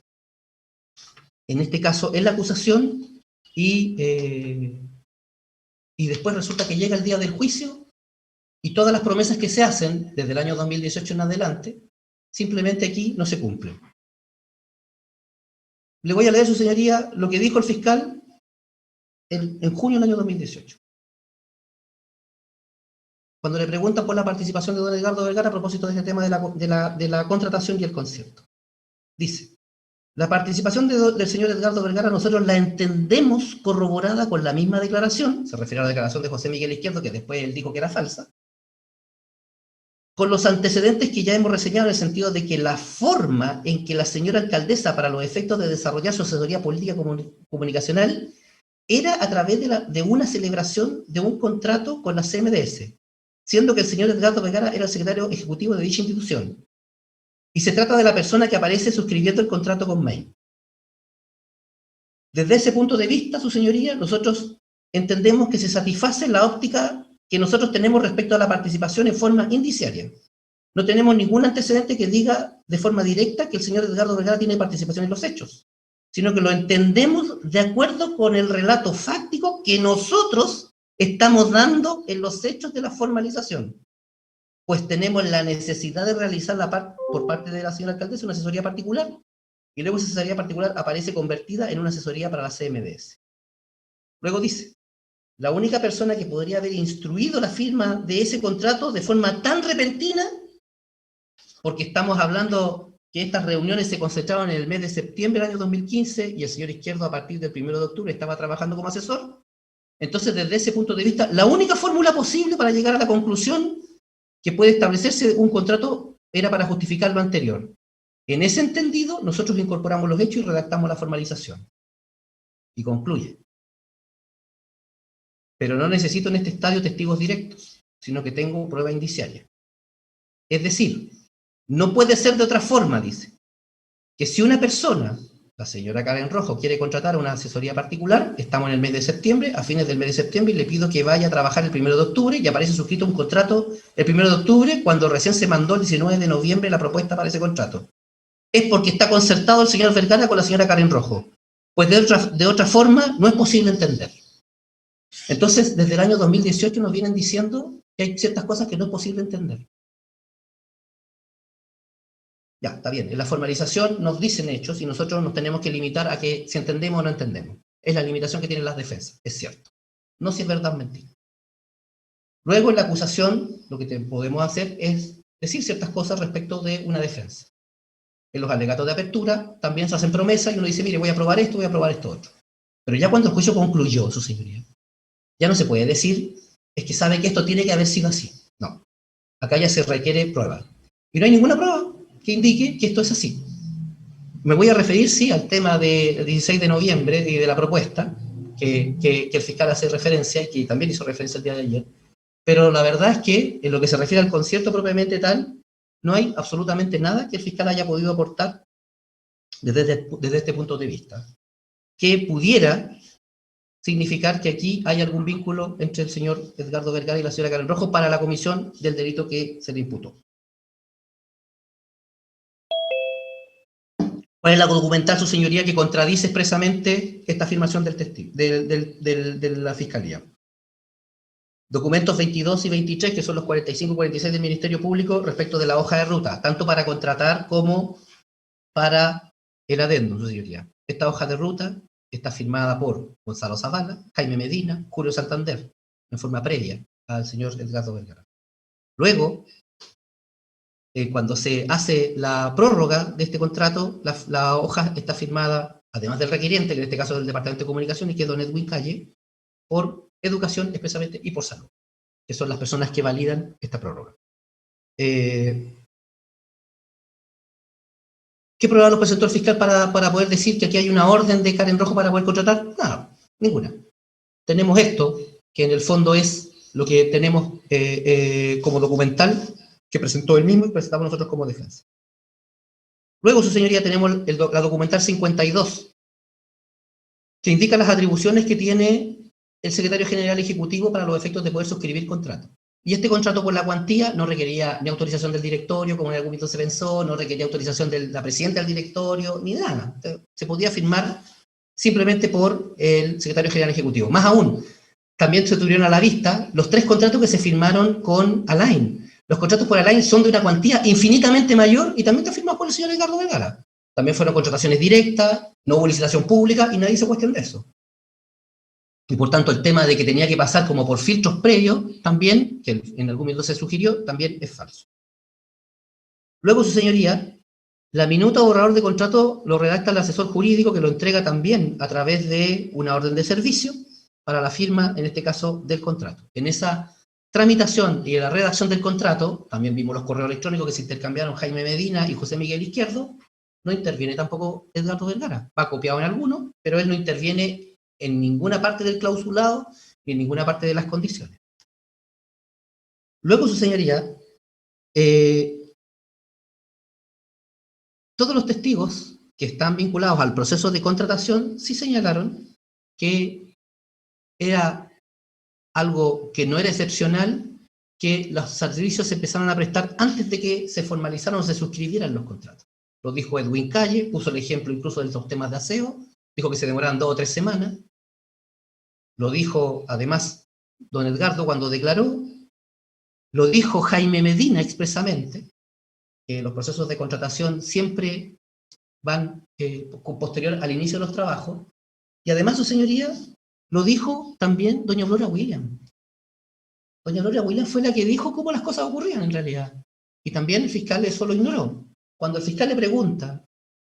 en este caso en la acusación, y después resulta que llega el día del juicio, y todas las promesas que se hacen desde el año 2018 en adelante, simplemente aquí no se cumplen. Le voy a leer, su señoría, lo que dijo el fiscal en junio del año 2018. Cuando le preguntan por la participación de don Edgardo Vergara a propósito de este tema de la contratación y el concierto. Dice, la participación del señor Edgardo Vergara nosotros la entendemos corroborada con la misma declaración, se refiere a la declaración de José Miguel Izquierdo, que después él dijo que era falsa, con los antecedentes que ya hemos reseñado en el sentido de que la forma en que la señora alcaldesa, para los efectos de desarrollar su asesoría política comunicacional, era a través de una celebración de un contrato con la CMDS, siendo que el señor Edgardo Vergara era el secretario ejecutivo de dicha institución. Y se trata de la persona que aparece suscribiendo el contrato con May. Desde ese punto de vista, su señoría, nosotros entendemos que se satisface la óptica que nosotros tenemos respecto a la participación en forma indiciaria. No tenemos ningún antecedente que diga de forma directa que el señor Edgardo Vergara tiene participación en los hechos, sino que lo entendemos de acuerdo con el relato fáctico que nosotros estamos dando en los hechos de la formalización. Pues tenemos la necesidad de realizar por parte de la señora alcaldesa una asesoría particular, y luego esa asesoría particular aparece convertida en una asesoría para la CMDS. Luego dice, la única persona que podría haber instruido la firma de ese contrato de forma tan repentina, porque estamos hablando que estas reuniones se concentraron en el mes de septiembre del año 2015, y el señor Izquierdo a partir del 1 de octubre estaba trabajando como asesor. Entonces, desde ese punto de vista, la única fórmula posible para llegar a la conclusión que puede establecerse un contrato era para justificar lo anterior. En ese entendido, nosotros incorporamos los hechos y redactamos la formalización. Y concluye. Pero no necesito en este estadio testigos directos, sino que tengo prueba indiciaria. Es decir, no puede ser de otra forma, dice, que si una persona, la señora Karen Rojo, quiere contratar una asesoría particular, estamos en el mes de septiembre, a fines del mes de septiembre, y le pido que vaya a trabajar el 1 de octubre, y aparece suscrito un contrato el 1 de octubre, cuando recién se mandó el 19 de noviembre la propuesta para ese contrato. Es porque está concertado el señor Vergara con la señora Karen Rojo. Pues de otra forma no es posible entender. Entonces, desde el año 2018 nos vienen diciendo que hay ciertas cosas que no es posible entender. Ya, está bien. En la formalización nos dicen hechos y nosotros nos tenemos que limitar a que si entendemos o no entendemos. Es la limitación que tienen las defensas, es cierto. No si es verdad o mentira. Luego, en la acusación, lo que podemos hacer es decir ciertas cosas respecto de una defensa. En los alegatos de apertura también se hacen promesas y uno dice, mire, voy a aprobar esto otro. Pero ya cuando el juicio concluyó, su señoría, ya no se puede decir, es que sabe que esto tiene que haber sido así. No. Acá ya se requiere prueba. Y no hay ninguna prueba que indique que esto es así. Me voy a referir, sí, al tema del 16 de noviembre y de la propuesta, que el fiscal hace referencia, y que también hizo referencia el día de ayer, pero la verdad es que en lo que se refiere al concierto propiamente tal, no hay absolutamente nada que el fiscal haya podido aportar desde este punto de vista, que pudiera significar que aquí hay algún vínculo entre el señor Edgardo Vergara y la señora Karen Rojo para la comisión del delito que se le imputó. ¿Cuál es la documental, su señoría, que contradice expresamente esta afirmación del testigo, de la Fiscalía? Documentos 22 y 23, que son los 45 y 46 del Ministerio Público respecto de la hoja de ruta, tanto para contratar como para el adendum, su señoría. Esta hoja de ruta está firmada por Gonzalo Zavala, Jaime Medina, Julio Santander, en forma previa al señor Edgardo Vergara. Luego, cuando se hace la prórroga de este contrato, la hoja está firmada, además del requiriente, que en este caso es del Departamento de Comunicaciones, que es don Edwin Calle, por Educación expresamente y por Salud, que son las personas que validan esta prórroga. ¿Qué prueba nos presentó el fiscal para poder decir que aquí hay una orden de Karen Rojo para poder contratar? Nada, ninguna. Tenemos esto, que en el fondo es lo que tenemos como documental que presentó él mismo y presentamos nosotros como defensa. Luego, su señoría, tenemos la documental 52, que indica las atribuciones que tiene el secretario general ejecutivo para los efectos de poder suscribir contrato. Y este contrato por la cuantía no requería ni autorización del directorio, como en algún momento se pensó, no requería autorización de la presidenta del directorio, ni nada. Se podía firmar simplemente por el secretario general ejecutivo. Más aún, también se tuvieron a la vista los 3 contratos que se firmaron con Alain. Los contratos por Alain son de una cuantía infinitamente mayor y también están firmados por el señor Edgardo Vergara. También fueron contrataciones directas, no hubo licitación pública y nadie se cuestiona de eso. Y por tanto el tema de que tenía que pasar como por filtros previos, también, que en algún momento se sugirió, también es falso. Luego, su señoría, la minuta o borrador de contrato lo redacta el asesor jurídico, que lo entrega también a través de una orden de servicio para la firma, en este caso, del contrato. En esa tramitación y en la redacción del contrato, también vimos los correos electrónicos que se intercambiaron Jaime Medina y José Miguel Izquierdo, no interviene tampoco Edgardo Vergara. Va copiado en alguno, pero él no interviene en ninguna parte del clausulado ni en ninguna parte de las condiciones. Luego, su señoría, todos los testigos que están vinculados al proceso de contratación sí señalaron que era algo que no era excepcional, que los servicios se empezaron a prestar antes de que se formalizaran o se suscribieran los contratos. Lo dijo Edwin Calle, puso el ejemplo incluso de los temas de aseo, dijo que se demoraban 2 o 3 semanas. Lo dijo, además, don Edgardo cuando declaró. Lo dijo Jaime Medina expresamente, que los procesos de contratación siempre van posterior al inicio de los trabajos. Y además, su señoría, lo dijo también doña Gloria Williams. Doña Gloria Williams fue la que dijo cómo las cosas ocurrían en realidad. Y también el fiscal eso lo ignoró. Cuando el fiscal le pregunta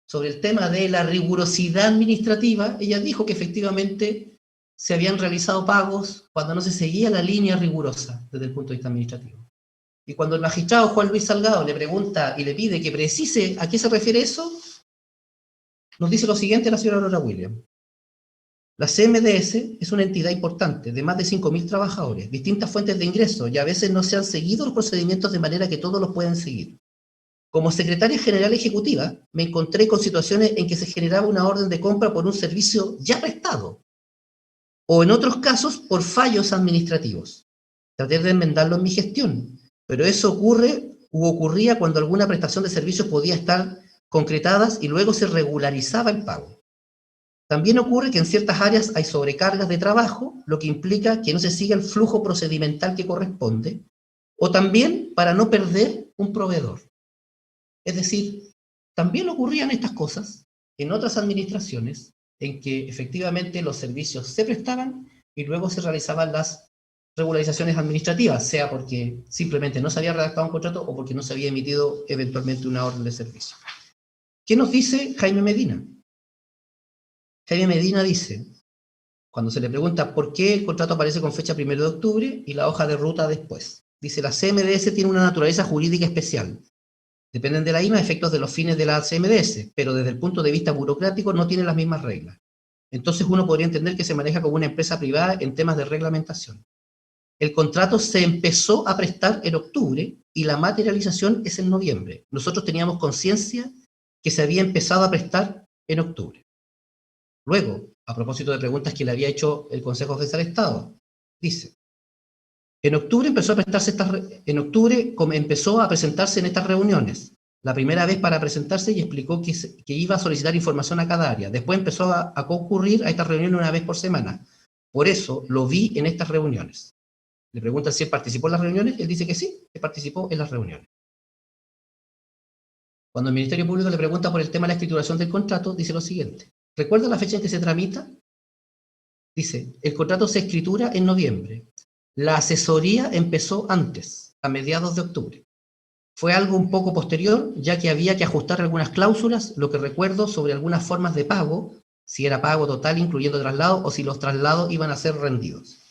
sobre el tema de la rigurosidad administrativa, ella dijo que efectivamente se habían realizado pagos cuando no se seguía la línea rigurosa desde el punto de vista administrativo. Y cuando el magistrado Juan Luis Salgado le pregunta y le pide que precise a qué se refiere eso, nos dice lo siguiente la señora Gloria Williams. La CMDS es una entidad importante de más de 5.000 trabajadores, distintas fuentes de ingresos, y a veces no se han seguido los procedimientos de manera que todos los pueden seguir. Como secretaria general ejecutiva, me encontré con situaciones en que se generaba una orden de compra por un servicio ya prestado, o en otros casos por fallos administrativos. Traté de enmendarlo en mi gestión, pero eso ocurría cuando alguna prestación de servicios podía estar concretadas y luego se regularizaba el pago. También ocurre que en ciertas áreas hay sobrecargas de trabajo, lo que implica que no se siga el flujo procedimental que corresponde, o también para no perder un proveedor. Es decir, también ocurrían estas cosas en otras administraciones en que efectivamente los servicios se prestaban y luego se realizaban las regularizaciones administrativas, sea porque simplemente no se había redactado un contrato o porque no se había emitido eventualmente una orden de servicio. ¿Qué nos dice Jaime Medina? Jaime Medina dice, cuando se le pregunta por qué el contrato aparece con fecha 1 de octubre y la hoja de ruta después, Dice, la CMDS tiene una naturaleza jurídica especial. Dependen de la misma efectos de los fines de la CMDS, pero desde el punto de vista burocrático no tiene las mismas reglas. Entonces uno podría entender que se maneja como una empresa privada en temas de reglamentación. El contrato se empezó a prestar en octubre y la materialización es en noviembre. Nosotros teníamos conciencia que se había empezado a prestar en octubre. Luego, a propósito de preguntas que le había hecho el Consejo de Defensa del Estado, dice, en octubre empezó a presentarse en estas reuniones. La primera vez para presentarse y explicó que iba a solicitar información a cada área. Después empezó a concurrir a estas reuniones una vez por semana. Por eso lo vi en estas reuniones. Le preguntan si él participó en las reuniones, él dice que sí, que participó en las reuniones. Cuando el Ministerio Público le pregunta por el tema de la escrituración del contrato, dice lo siguiente. ¿Recuerda la fecha en que se tramita? Dice, el contrato se escritura en noviembre. La asesoría empezó antes, a mediados de octubre. Fue algo un poco posterior, ya que había que ajustar algunas cláusulas, lo que recuerdo sobre algunas formas de pago, si era pago total incluyendo traslado o si los traslados iban a ser rendidos.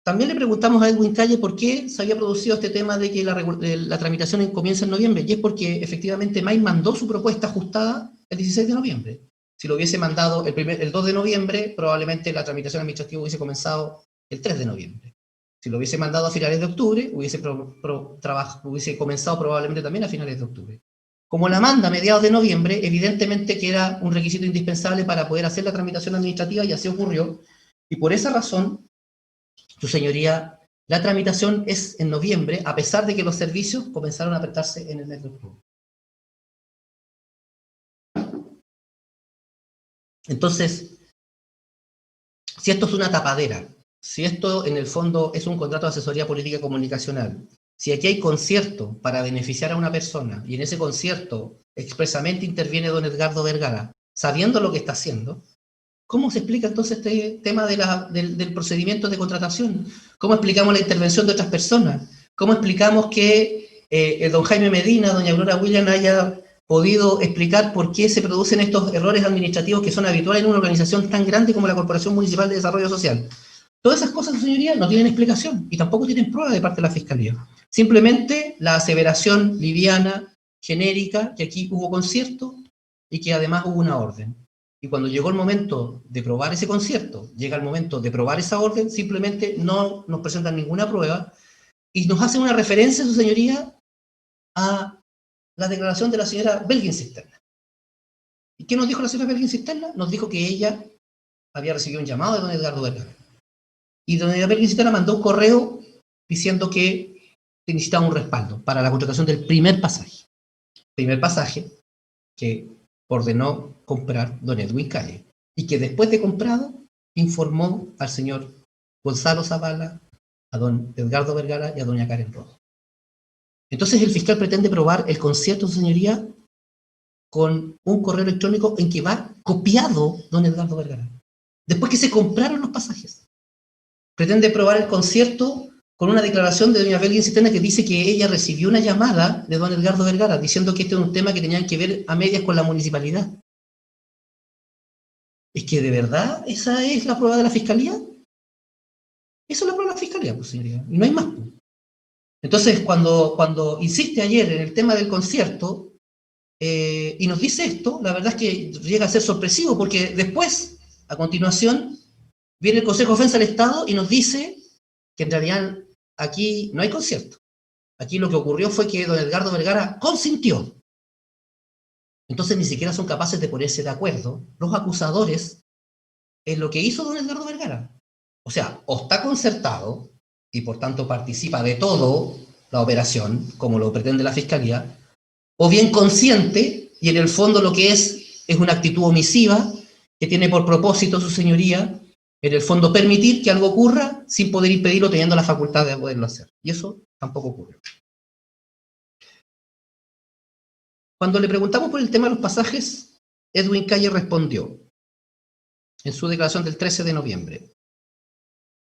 También le preguntamos a Edwin Calle por qué se había producido este tema de que la tramitación comienza en noviembre, y es porque efectivamente MAI mandó su propuesta ajustada el 16 de noviembre. Si lo hubiese mandado el 2 de noviembre, probablemente la tramitación administrativa hubiese comenzado el 3 de noviembre. Si lo hubiese mandado a finales de octubre, hubiese comenzado probablemente también a finales de octubre. Como la manda a mediados de noviembre, evidentemente que era un requisito indispensable para poder hacer la tramitación administrativa, y así ocurrió. Y por esa razón, su señoría, la tramitación es en noviembre, a pesar de que los servicios comenzaron a prestarse en el mes de octubre. Entonces, si esto es una tapadera, si esto en el fondo es un contrato de asesoría política comunicacional, si aquí hay concierto para beneficiar a una persona y en ese concierto expresamente interviene don Edgardo Vergara, sabiendo lo que está haciendo, ¿cómo se explica entonces este tema del procedimiento de contratación? ¿Cómo explicamos la intervención de otras personas? ¿Cómo explicamos que don Jaime Medina, doña Aurora William haya podido explicar por qué se producen estos errores administrativos que son habituales en una organización tan grande como la Corporación Municipal de Desarrollo Social? Todas esas cosas, señoría, no tienen explicación y tampoco tienen prueba de parte de la Fiscalía. Simplemente la aseveración liviana, genérica, que aquí hubo concierto y que además hubo una orden. Y cuando llegó el momento de probar ese concierto, llega el momento de probar esa orden, simplemente no nos presentan ninguna prueba y nos hacen una referencia, su señoría, a la declaración de la señora Belgin Cisterna. ¿Y qué nos dijo la señora Belgin Cisterna? Nos dijo que ella había recibido un llamado de don Edgardo Vergara. Y don Edgardo Belgin Cisterna mandó un correo diciendo que necesitaba un respaldo para la contratación del primer pasaje. Primer pasaje que ordenó comprar don Edwin Calle, y que después de comprado informó al señor Gonzalo Zavala, a don Edgardo Vergara y a doña Karen Rojo. Entonces el fiscal pretende probar el concierto, su señoría, con un correo electrónico en que va copiado don Edgardo Vergara, después que se compraron los pasajes. Pretende probar el concierto con una declaración de doña Belgin Cisterna que dice que ella recibió una llamada de don Edgardo Vergara diciendo que este es un tema que tenían que ver a medias con la municipalidad. ¿Es que de verdad esa es la prueba de la Fiscalía? Eso es la prueba de la Fiscalía, pues, señoría, y no hay más. Entonces, cuando insiste ayer en el tema del concierto y nos dice esto, la verdad es que llega a ser sorpresivo, porque después, a continuación, viene el Consejo de Defensa del Estado y nos dice que en realidad aquí no hay concierto. Aquí lo que ocurrió fue que don Edgardo Vergara consintió. Entonces ni siquiera son capaces de ponerse de acuerdo los acusadores en lo que hizo don Edgardo Vergara. O sea, o está concertado y por tanto participa de todo la operación, como lo pretende la Fiscalía, o bien consciente y en el fondo lo que es una actitud omisiva que tiene por propósito, su señoría, en el fondo permitir que algo ocurra sin poder impedirlo teniendo la facultad de poderlo hacer. Y eso tampoco ocurre. Cuando le preguntamos por el tema de los pasajes, Edwin Calle respondió en su declaración del 13 de noviembre.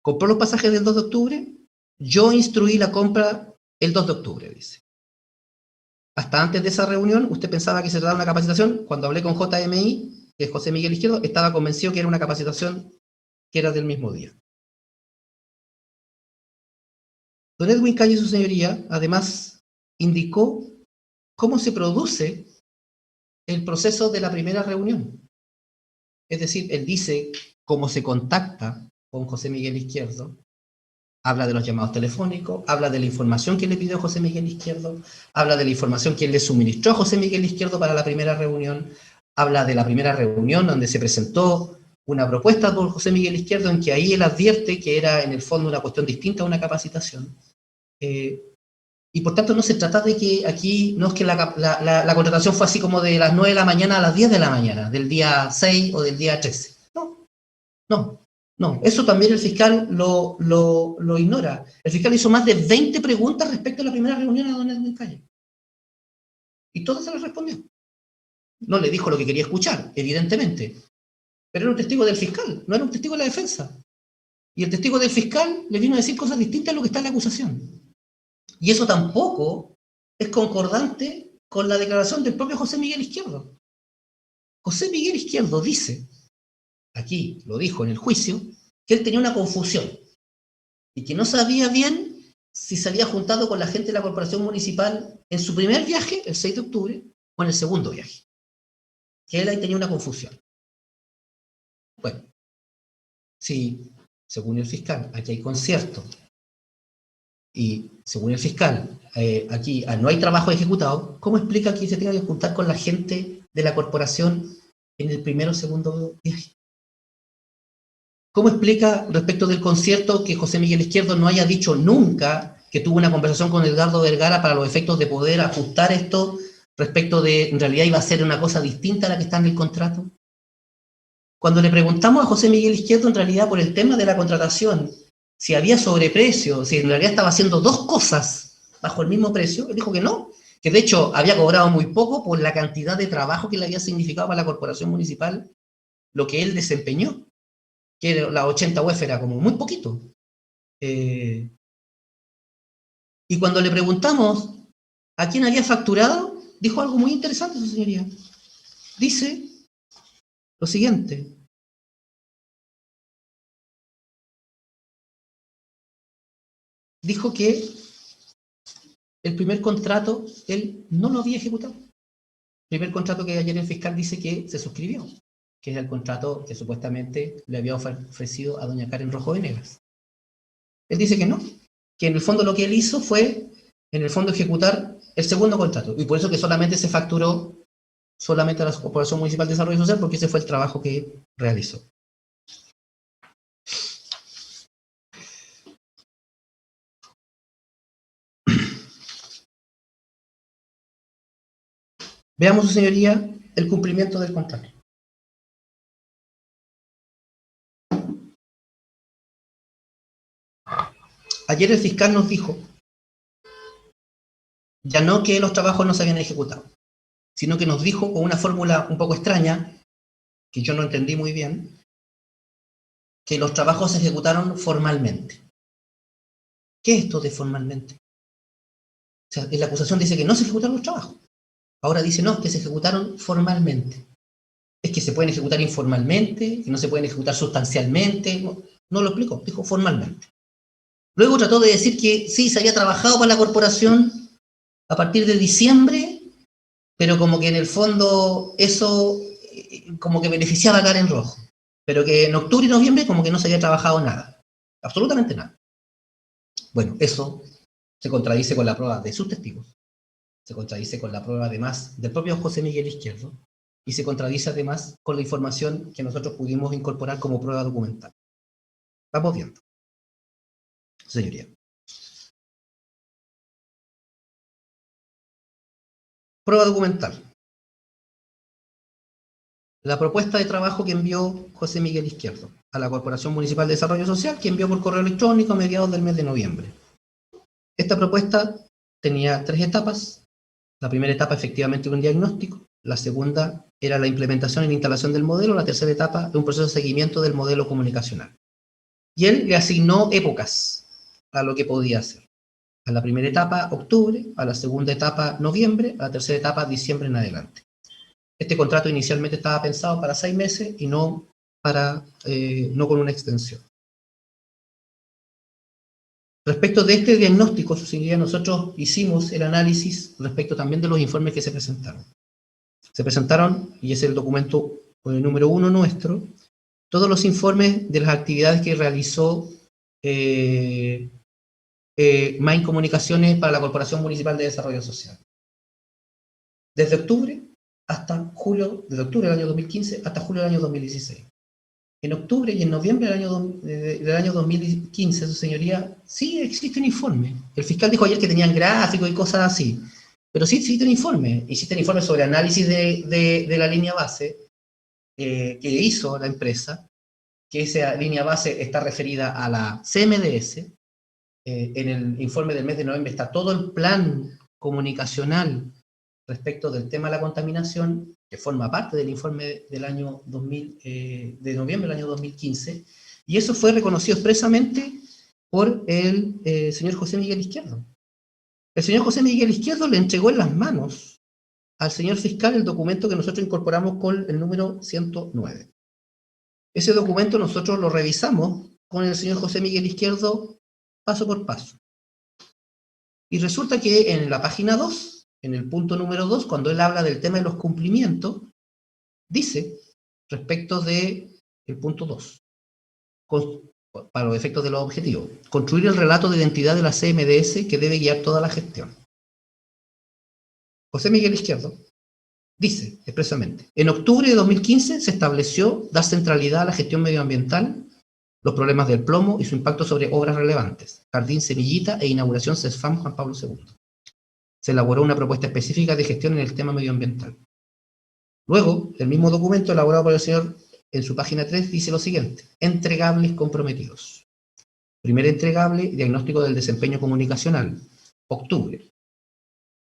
¿Compró los pasajes del 2 de octubre? Yo instruí la compra el 2 de octubre, dice. Hasta antes de esa reunión, usted pensaba que se trataba de una capacitación. Cuando hablé con JMI, que es José Miguel Izquierdo, estaba convencido que era una capacitación que era del mismo día. Don Edwin Calle, su señoría, además indicó cómo se produce el proceso de la primera reunión. Es decir, él dice cómo se contacta con José Miguel Izquierdo, habla de los llamados telefónicos, habla de la información que le pidió José Miguel Izquierdo, habla de la información que él le suministró a José Miguel Izquierdo para la primera reunión, habla de la primera reunión donde se presentó una propuesta por José Miguel Izquierdo en que ahí él advierte que era en el fondo una cuestión distinta a una capacitación. Y por tanto no se trata de que aquí, no es que la contratación fue así como de las 9 de la mañana a las 10 de la mañana, del día 6 o del día 13. No, eso también el fiscal lo ignora. El fiscal hizo más de 20 preguntas respecto a la primera reunión a don Edwin Calle. Y todas se las respondió. No le dijo lo que quería escuchar, evidentemente. Pero era un testigo del fiscal, no era un testigo de la defensa. Y el testigo del fiscal le vino a decir cosas distintas a lo que está en la acusación. Y eso tampoco es concordante con la declaración del propio José Miguel Izquierdo. José Miguel Izquierdo dice, aquí lo dijo en el juicio, que él tenía una confusión y que no sabía bien si se había juntado con la gente de la corporación municipal en su primer viaje, el 6 de octubre, o en el segundo viaje. Que él ahí tenía una confusión. Bueno, si, según el fiscal, aquí hay concierto, y según el fiscal, aquí no hay trabajo ejecutado, ¿cómo explica que se tenga que juntar con la gente de la corporación en el primero o segundo viaje? ¿Cómo explica respecto del concierto que José Miguel Izquierdo no haya dicho nunca que tuvo una conversación con Edgardo Vergara para los efectos de poder ajustar esto respecto de, en realidad iba a ser una cosa distinta a la que está en el contrato? Cuando le preguntamos a José Miguel Izquierdo en realidad por el tema de la contratación, si había sobreprecio, si en realidad estaba haciendo dos cosas bajo el mismo precio, él dijo que no, que de hecho había cobrado muy poco por la cantidad de trabajo que le había significado para la corporación municipal lo que él desempeñó, que la 80 UF era como muy poquito. Y cuando le preguntamos a quién había facturado, dijo algo muy interesante, su señoría. Dice lo siguiente. Dijo que el primer contrato él no lo había ejecutado. El primer contrato que ayer el fiscal dice que se suscribió, que es el contrato que supuestamente le había ofrecido a doña Karen Rojo Venegas. Él dice que no, que en el fondo lo que él hizo fue, en el fondo, ejecutar el segundo contrato, y por eso que solamente se facturó solamente a la Corporación Municipal de Desarrollo Social, porque ese fue el trabajo que realizó. Veamos, su señoría, el cumplimiento del contrato. Ayer el fiscal nos dijo, ya no que los trabajos no se habían ejecutado, sino que nos dijo con una fórmula un poco extraña, que yo no entendí muy bien, que los trabajos se ejecutaron formalmente. ¿Qué es esto de formalmente? O sea, en la acusación dice que no se ejecutaron los trabajos. Ahora dice no, que se ejecutaron formalmente. Es que se pueden ejecutar informalmente, que no se pueden ejecutar sustancialmente. No lo explicó, dijo formalmente. Luego trató de decir que sí, se había trabajado para la corporación a partir de diciembre, pero como que en el fondo eso como que beneficiaba a Karen Rojo. Pero que en octubre y noviembre como que no se había trabajado nada. Absolutamente nada. Bueno, eso se contradice con la prueba de sus testigos, se contradice con la prueba además del propio José Miguel Izquierdo y se contradice además con la información que nosotros pudimos incorporar como prueba documental. Vamos viendo, señoría. Prueba documental. La propuesta de trabajo que envió José Miguel Izquierdo a la Corporación Municipal de Desarrollo Social, que envió por correo electrónico a mediados del mes de noviembre. Esta propuesta tenía 3 etapas. La primera etapa efectivamente era un diagnóstico, la segunda era la implementación y instalación del modelo, la tercera etapa de un proceso de seguimiento del modelo comunicacional. Y él le asignó épocas a lo que podía hacer. A la primera etapa, octubre, a la segunda etapa, noviembre, a la tercera etapa, diciembre en adelante. Este contrato inicialmente estaba pensado para 6 meses y no con una extensión. Respecto de este diagnóstico, su señoría, nosotros hicimos el análisis respecto también de los informes que se presentaron. Se presentaron, y es el documento número 1 nuestro, todos los informes de las actividades que realizó Main Comunicaciones para la Corporación Municipal de Desarrollo Social. Desde octubre desde octubre del año 2015 hasta julio del año 2016. En octubre y en noviembre del año 2015, su señoría, sí existe un informe. El fiscal dijo ayer que tenían gráficos y cosas así, pero sí existe un informe. Existe un informe sobre análisis de la línea base que hizo la empresa, que esa línea base está referida a la CMDS. En el informe del mes de noviembre está todo el plan comunicacional respecto del tema de la contaminación, que forma parte del informe del año 2000, de noviembre del año 2015, y eso fue reconocido expresamente por el señor José Miguel Izquierdo. El señor José Miguel Izquierdo le entregó en las manos al señor fiscal el documento que nosotros incorporamos con el número 109. Ese documento nosotros lo revisamos con el señor José Miguel Izquierdo paso por paso. Y resulta que en la página 2, en el punto número 2, cuando él habla del tema de los cumplimientos, dice, respecto del punto 2, para los efectos de los objetivos, construir el relato de identidad de la CMDS que debe guiar toda la gestión. José Miguel Izquierdo dice expresamente, en octubre de 2015 se estableció dar centralidad a la gestión medioambiental, los problemas del plomo y su impacto sobre obras relevantes, Jardín Semillita e inauguración CESFAM Juan Pablo II. Se elaboró una propuesta específica de gestión en el tema medioambiental. Luego, el mismo documento elaborado por el señor en su página 3 dice lo siguiente, entregables comprometidos. Primer entregable, diagnóstico del desempeño comunicacional, octubre.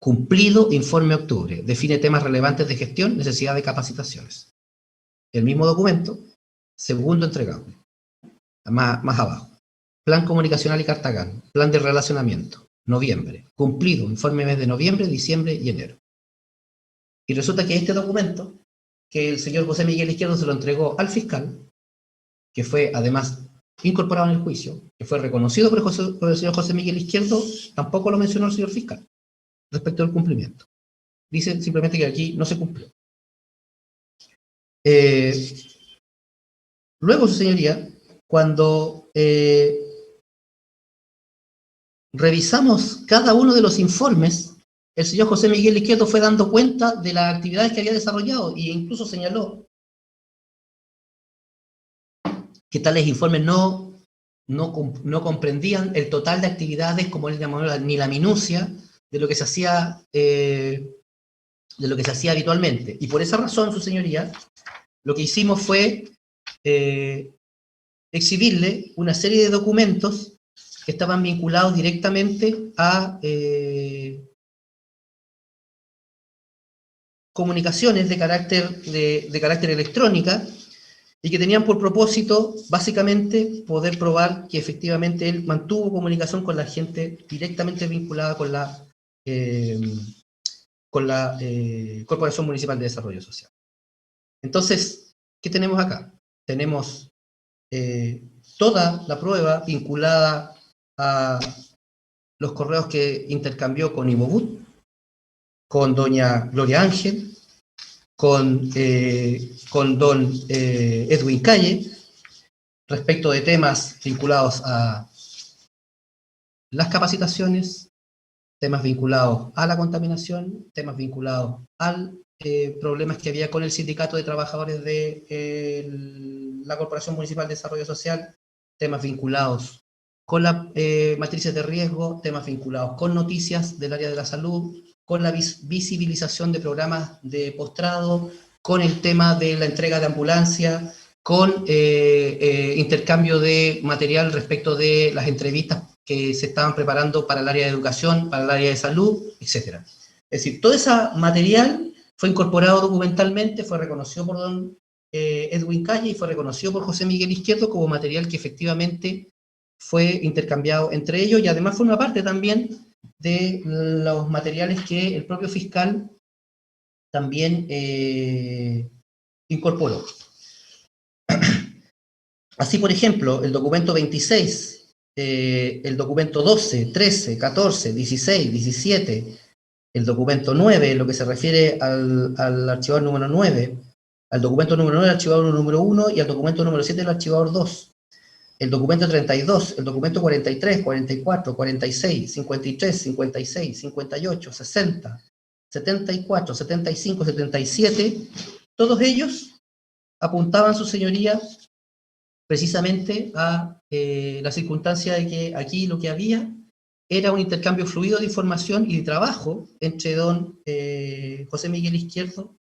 Cumplido, informe octubre, define temas relevantes de gestión, necesidad de capacitaciones. El mismo documento, segundo entregable, más abajo. Plan comunicacional y Cartagán, plan de relacionamiento, noviembre. Cumplido, informe mes de noviembre, diciembre y enero. Y resulta que este documento, que el señor José Miguel Izquierdo se lo entregó al fiscal, que fue además incorporado en el juicio, que fue reconocido por el señor José Miguel Izquierdo, tampoco lo mencionó el señor fiscal respecto al cumplimiento. Dice simplemente que aquí no se cumplió. Luego, su señoría, cuando revisamos cada uno de los informes, el señor José Miguel Izquierdo fue dando cuenta de las actividades que había desarrollado e incluso señaló que tales informes no comprendían el total de actividades, como él llamó, ni la minucia de lo que se hacía habitualmente. Y por esa razón, su señoría, lo que hicimos fue exhibirle una serie de documentos que estaban vinculados directamente a comunicaciones de carácter electrónica y que tenían por propósito, básicamente, poder probar que efectivamente él mantuvo comunicación con la gente directamente vinculada con la Corporación Municipal de Desarrollo Social. Entonces, ¿qué tenemos acá? Tenemos toda la prueba vinculada a los correos que intercambió con Ibobut, con doña Gloria Ángel, con don Edwin Calle, respecto de temas vinculados a las capacitaciones, temas vinculados a la contaminación, temas vinculados al problemas que había con el sindicato de trabajadores de la Corporación Municipal de Desarrollo Social, temas vinculados con las matrices de riesgo, temas vinculados con noticias del área de la salud, con la visibilización de programas de postrado, con el tema de la entrega de ambulancia, con intercambio de material respecto de las entrevistas que se estaban preparando para el área de educación, para el área de salud, etc. Es decir, todo ese material fue incorporado documentalmente, fue reconocido por don Edwin Calle y fue reconocido por José Miguel Izquierdo como material que efectivamente fue intercambiado entre ellos y además forma parte también de los materiales que el propio fiscal también incorporó. Así, por ejemplo, el documento 26 el documento 12, 13, 14, 16, 17, el documento 9, en lo que se refiere al archivador número 9, al documento número 9, el archivador número 1, y al documento número 7, el archivador 2. El documento 32, el documento 43, 44, 46, 53, 56, 58, 60, 74, 75, 77, todos ellos apuntaban, su señoría, precisamente a la circunstancia de que aquí lo que había era un intercambio fluido de información y de trabajo entre don José Miguel Izquierdo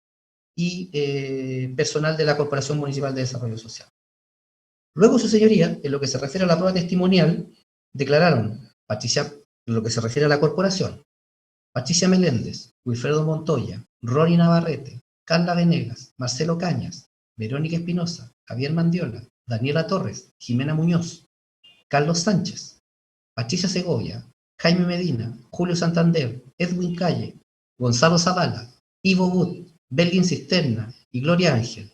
y personal de la Corporación Municipal de Desarrollo Social. Luego, su señoría, en lo que se refiere a la prueba testimonial, declararon, en lo que se refiere a la corporación, Patricia Meléndez, Wilfredo Montoya, Rory Navarrete, Carla Venegas, Marcelo Cañas, Verónica Espinosa, Javier Mandiola, Daniela Torres, Jimena Muñoz, Carlos Sánchez, Patricia Segovia, Jaime Medina, Julio Santander, Edwin Calle, Gonzalo Zavala, Ivo Wood, Belgin Cisterna y Gloria Ángel.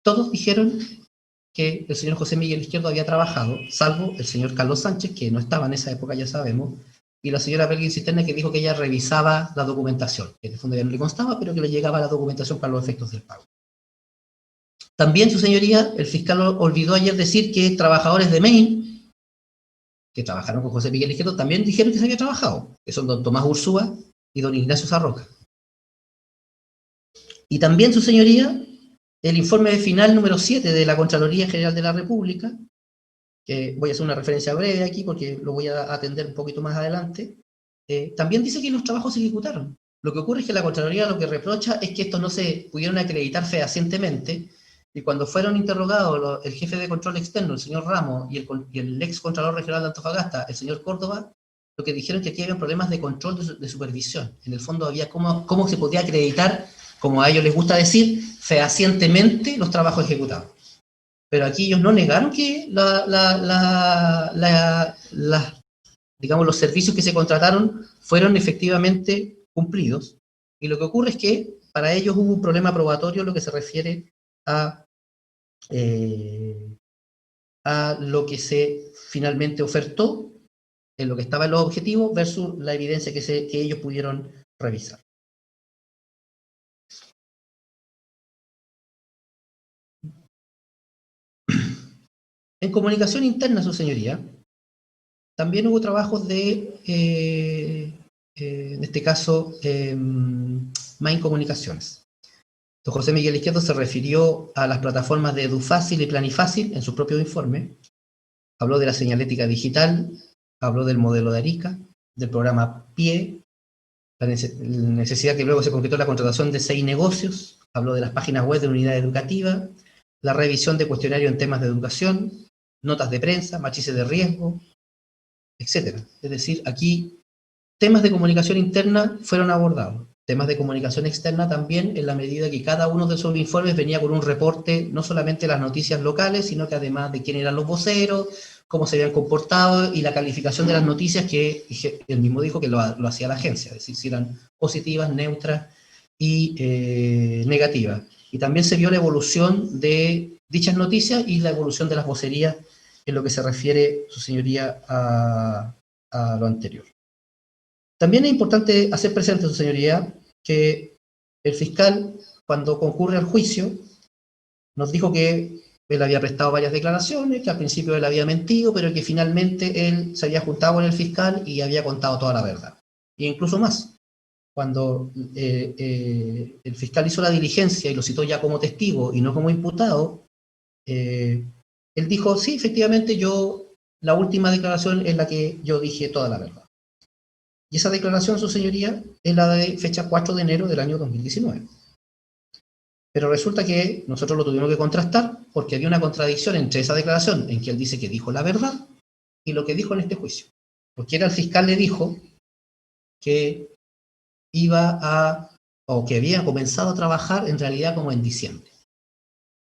Todos dijeron que el señor José Miguel Izquierdo había trabajado, salvo el señor Carlos Sánchez, que no estaba en esa época, ya sabemos, y la señora Belgin Cisterna, que dijo que ella revisaba la documentación, que en el fondo ya no le constaba, pero que le llegaba la documentación para los efectos del pago. También, su señoría, el fiscal olvidó ayer decir que trabajadores de Maine, que trabajaron con José Miguel Izquierdo, también dijeron que se había trabajado, que son don Tomás Ursúa y don Ignacio Sarroca. Y también, su señoría, el informe final número 7 de la Contraloría General de la República, que voy a hacer una referencia breve aquí porque lo voy a atender un poquito más adelante, también dice que los trabajos se ejecutaron. Lo que ocurre es que la Contraloría lo que reprocha es que estos no se pudieron acreditar fehacientemente, y cuando fueron interrogados el jefe de control externo, el señor Ramos, y el ex Contralor Regional de Antofagasta, el señor Córdoba, lo que dijeron es que aquí había problemas de control de supervisión. En el fondo había cómo se podía acreditar, como a ellos les gusta decir, fehacientemente los trabajos ejecutados. Pero aquí ellos no negaron que digamos, los servicios que se contrataron fueron efectivamente cumplidos. Y lo que ocurre es que para ellos hubo un problema probatorio en lo que se refiere a lo que se finalmente ofertó, en lo que estaba en los objetivos, versus la evidencia que ellos pudieron revisar. En comunicación interna, su señoría, también hubo trabajos de, en este caso, Main Comunicaciones. Don José Miguel Izquierdo se refirió a las plataformas de EduFácil y Planifácil en su propio informe. Habló de la señalética digital, habló del modelo de Arica, del programa PIE, la necesidad que luego se concretó la contratación de 6 negocios, habló de las páginas web de unidad educativa, la revisión de cuestionarios en temas de educación, notas de prensa, matrices de riesgo, etc. Es decir, aquí temas de comunicación interna fueron abordados, temas de comunicación externa también, en la medida que cada uno de esos informes venía con un reporte, no solamente de las noticias locales, sino que además de quién eran los voceros, cómo se habían comportado y la calificación de las noticias, que él mismo dijo que lo hacía la agencia, es decir, si eran positivas, neutras y negativas. Y también se vio la evolución de dichas noticias y la evolución de las vocerías en lo que se refiere, su señoría, a lo anterior. También es importante hacer presente, su señoría, que el fiscal, cuando concurre al juicio, nos dijo que él había prestado varias declaraciones, que al principio él había mentido, pero que finalmente él se había juntado con el fiscal y había contado toda la verdad. E incluso más, cuando el fiscal hizo la diligencia y lo citó ya como testigo y no como imputado, él dijo, sí, efectivamente, la última declaración es la que yo dije toda la verdad. Y esa declaración, su señoría, es la de fecha 4 de enero del año 2019. Pero resulta que nosotros lo tuvimos que contrastar porque había una contradicción entre esa declaración en que él dice que dijo la verdad y lo que dijo en este juicio. Porque el fiscal le dijo que que había comenzado a trabajar en realidad como en diciembre.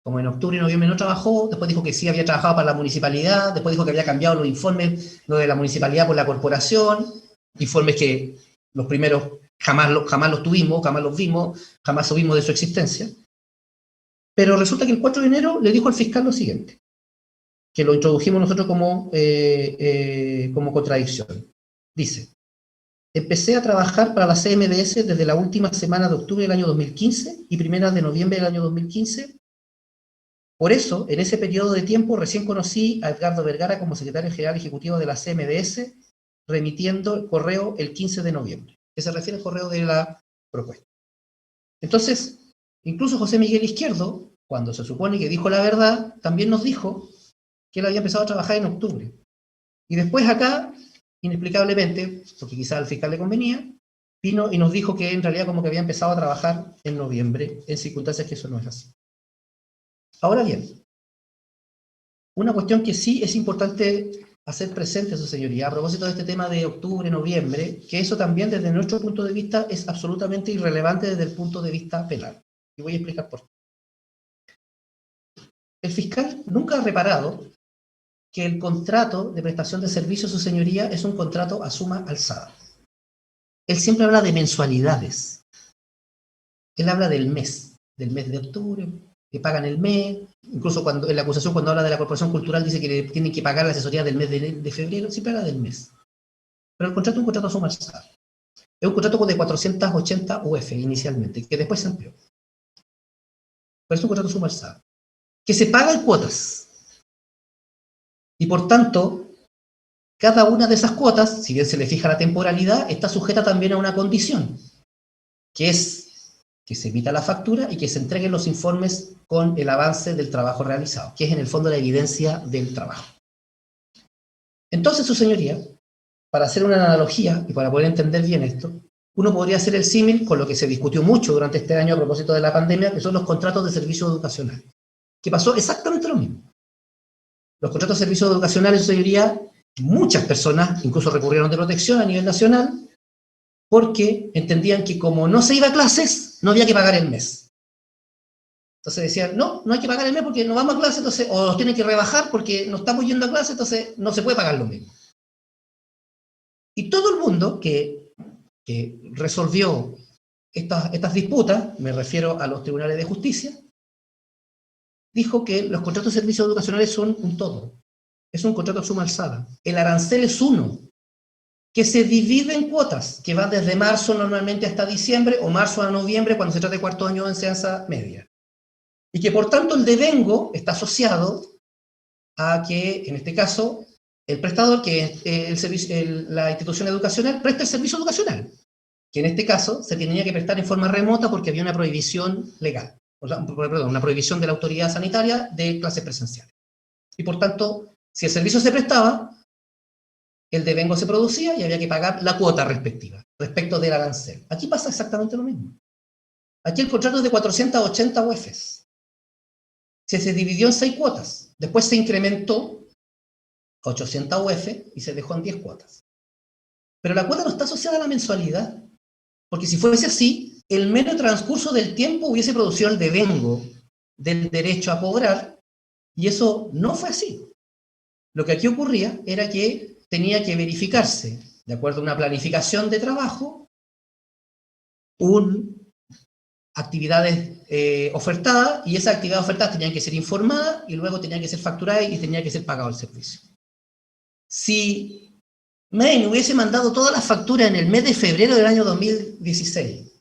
Como en octubre y noviembre no trabajó, después dijo que sí había trabajado para la municipalidad, después dijo que había cambiado los informes, lo de la municipalidad por la corporación, informes que los primeros jamás los tuvimos, jamás los vimos, jamás supimos de su existencia. Pero resulta que el 4 de enero le dijo al fiscal lo siguiente: que lo introdujimos nosotros como contradicción. Dice: empecé a trabajar para la CMDS desde la última semana de octubre del año 2015 y primeras de noviembre del año 2015. Por eso, en ese periodo de tiempo, recién conocí a Edgardo Vergara como secretario general ejecutivo de la CMDS, remitiendo el correo el 15 de noviembre, que se refiere al correo de la propuesta. Entonces, incluso José Miguel Izquierdo, cuando se supone que dijo la verdad, también nos dijo que él había empezado a trabajar en octubre. Y después acá, inexplicablemente, porque quizá al fiscal le convenía, vino y nos dijo que en realidad como que había empezado a trabajar en noviembre, en circunstancias que eso no es así. Ahora bien, una cuestión que sí es importante hacer presente, su señoría, a propósito de este tema de octubre, noviembre, que eso también desde nuestro punto de vista es absolutamente irrelevante desde el punto de vista penal. Y voy a explicar por qué. El fiscal nunca ha reparado que el contrato de prestación de servicios, su señoría, es un contrato a suma alzada. Él siempre habla de mensualidades. Él habla del mes de octubre, que pagan el mes, incluso cuando en la acusación cuando habla de la Corporación Cultural dice que le tienen que pagar la asesoría del mes de febrero, siempre habla del mes. Pero el contrato es un contrato a suma alzada. Es un contrato de 480 UF inicialmente, que después se amplió. Pero es un contrato a suma alzada, que se paga en cuotas. Y por tanto, cada una de esas cuotas, si bien se le fija la temporalidad, está sujeta también a una condición, que es que se emita la factura y que se entreguen los informes con el avance del trabajo realizado, que es en el fondo la evidencia del trabajo. Entonces, su señoría, para hacer una analogía y para poder entender bien esto, uno podría hacer el símil con lo que se discutió mucho durante este año a propósito de la pandemia, que son los contratos de servicio educacional, que pasó exactamente lo mismo. Los contratos de servicios educacionales, su señoría, muchas personas incluso recurrieron de protección a nivel nacional, porque entendían que como no se iba a clases, no había que pagar el mes. Entonces decían, no hay que pagar el mes porque no vamos a clases, entonces, o nos tienen que rebajar porque no estamos yendo a clases, entonces no se puede pagar lo mismo. Y todo el mundo que resolvió estas disputas, me refiero a los tribunales de justicia, dijo que los contratos de servicios educacionales son un todo. Es un contrato a suma alzada. El arancel es uno, que se divide en cuotas, que va desde marzo normalmente hasta diciembre, o marzo a noviembre cuando se trata de cuarto año de enseñanza media. Y que por tanto el devengo está asociado a que, en este caso, el prestador, que es la institución educacional, presta el servicio educacional, que en este caso se tenía que prestar en forma remota porque había una prohibición legal, una prohibición de la autoridad sanitaria de clases presenciales. Y por tanto, si el servicio se prestaba, el devengo se producía y había que pagar la cuota respectiva, respecto del arancel. Aquí pasa exactamente lo mismo. Aquí el contrato es de 480 UFs. Se dividió en 6 cuotas. Después se incrementó a 800 UF y se dejó en 10 cuotas. Pero la cuota no está asociada a la mensualidad. Porque si fuese así, el mero transcurso del tiempo hubiese producido el devengo del derecho a cobrar, y eso no fue así. Lo que aquí ocurría era que tenía que verificarse, de acuerdo a una planificación de trabajo, actividades ofertadas, y esas actividades ofertadas tenían que ser informadas, y luego tenían que ser facturadas y tenía que ser pagado el servicio. Si Main hubiese mandado todas las facturas en el mes de febrero del año 2016,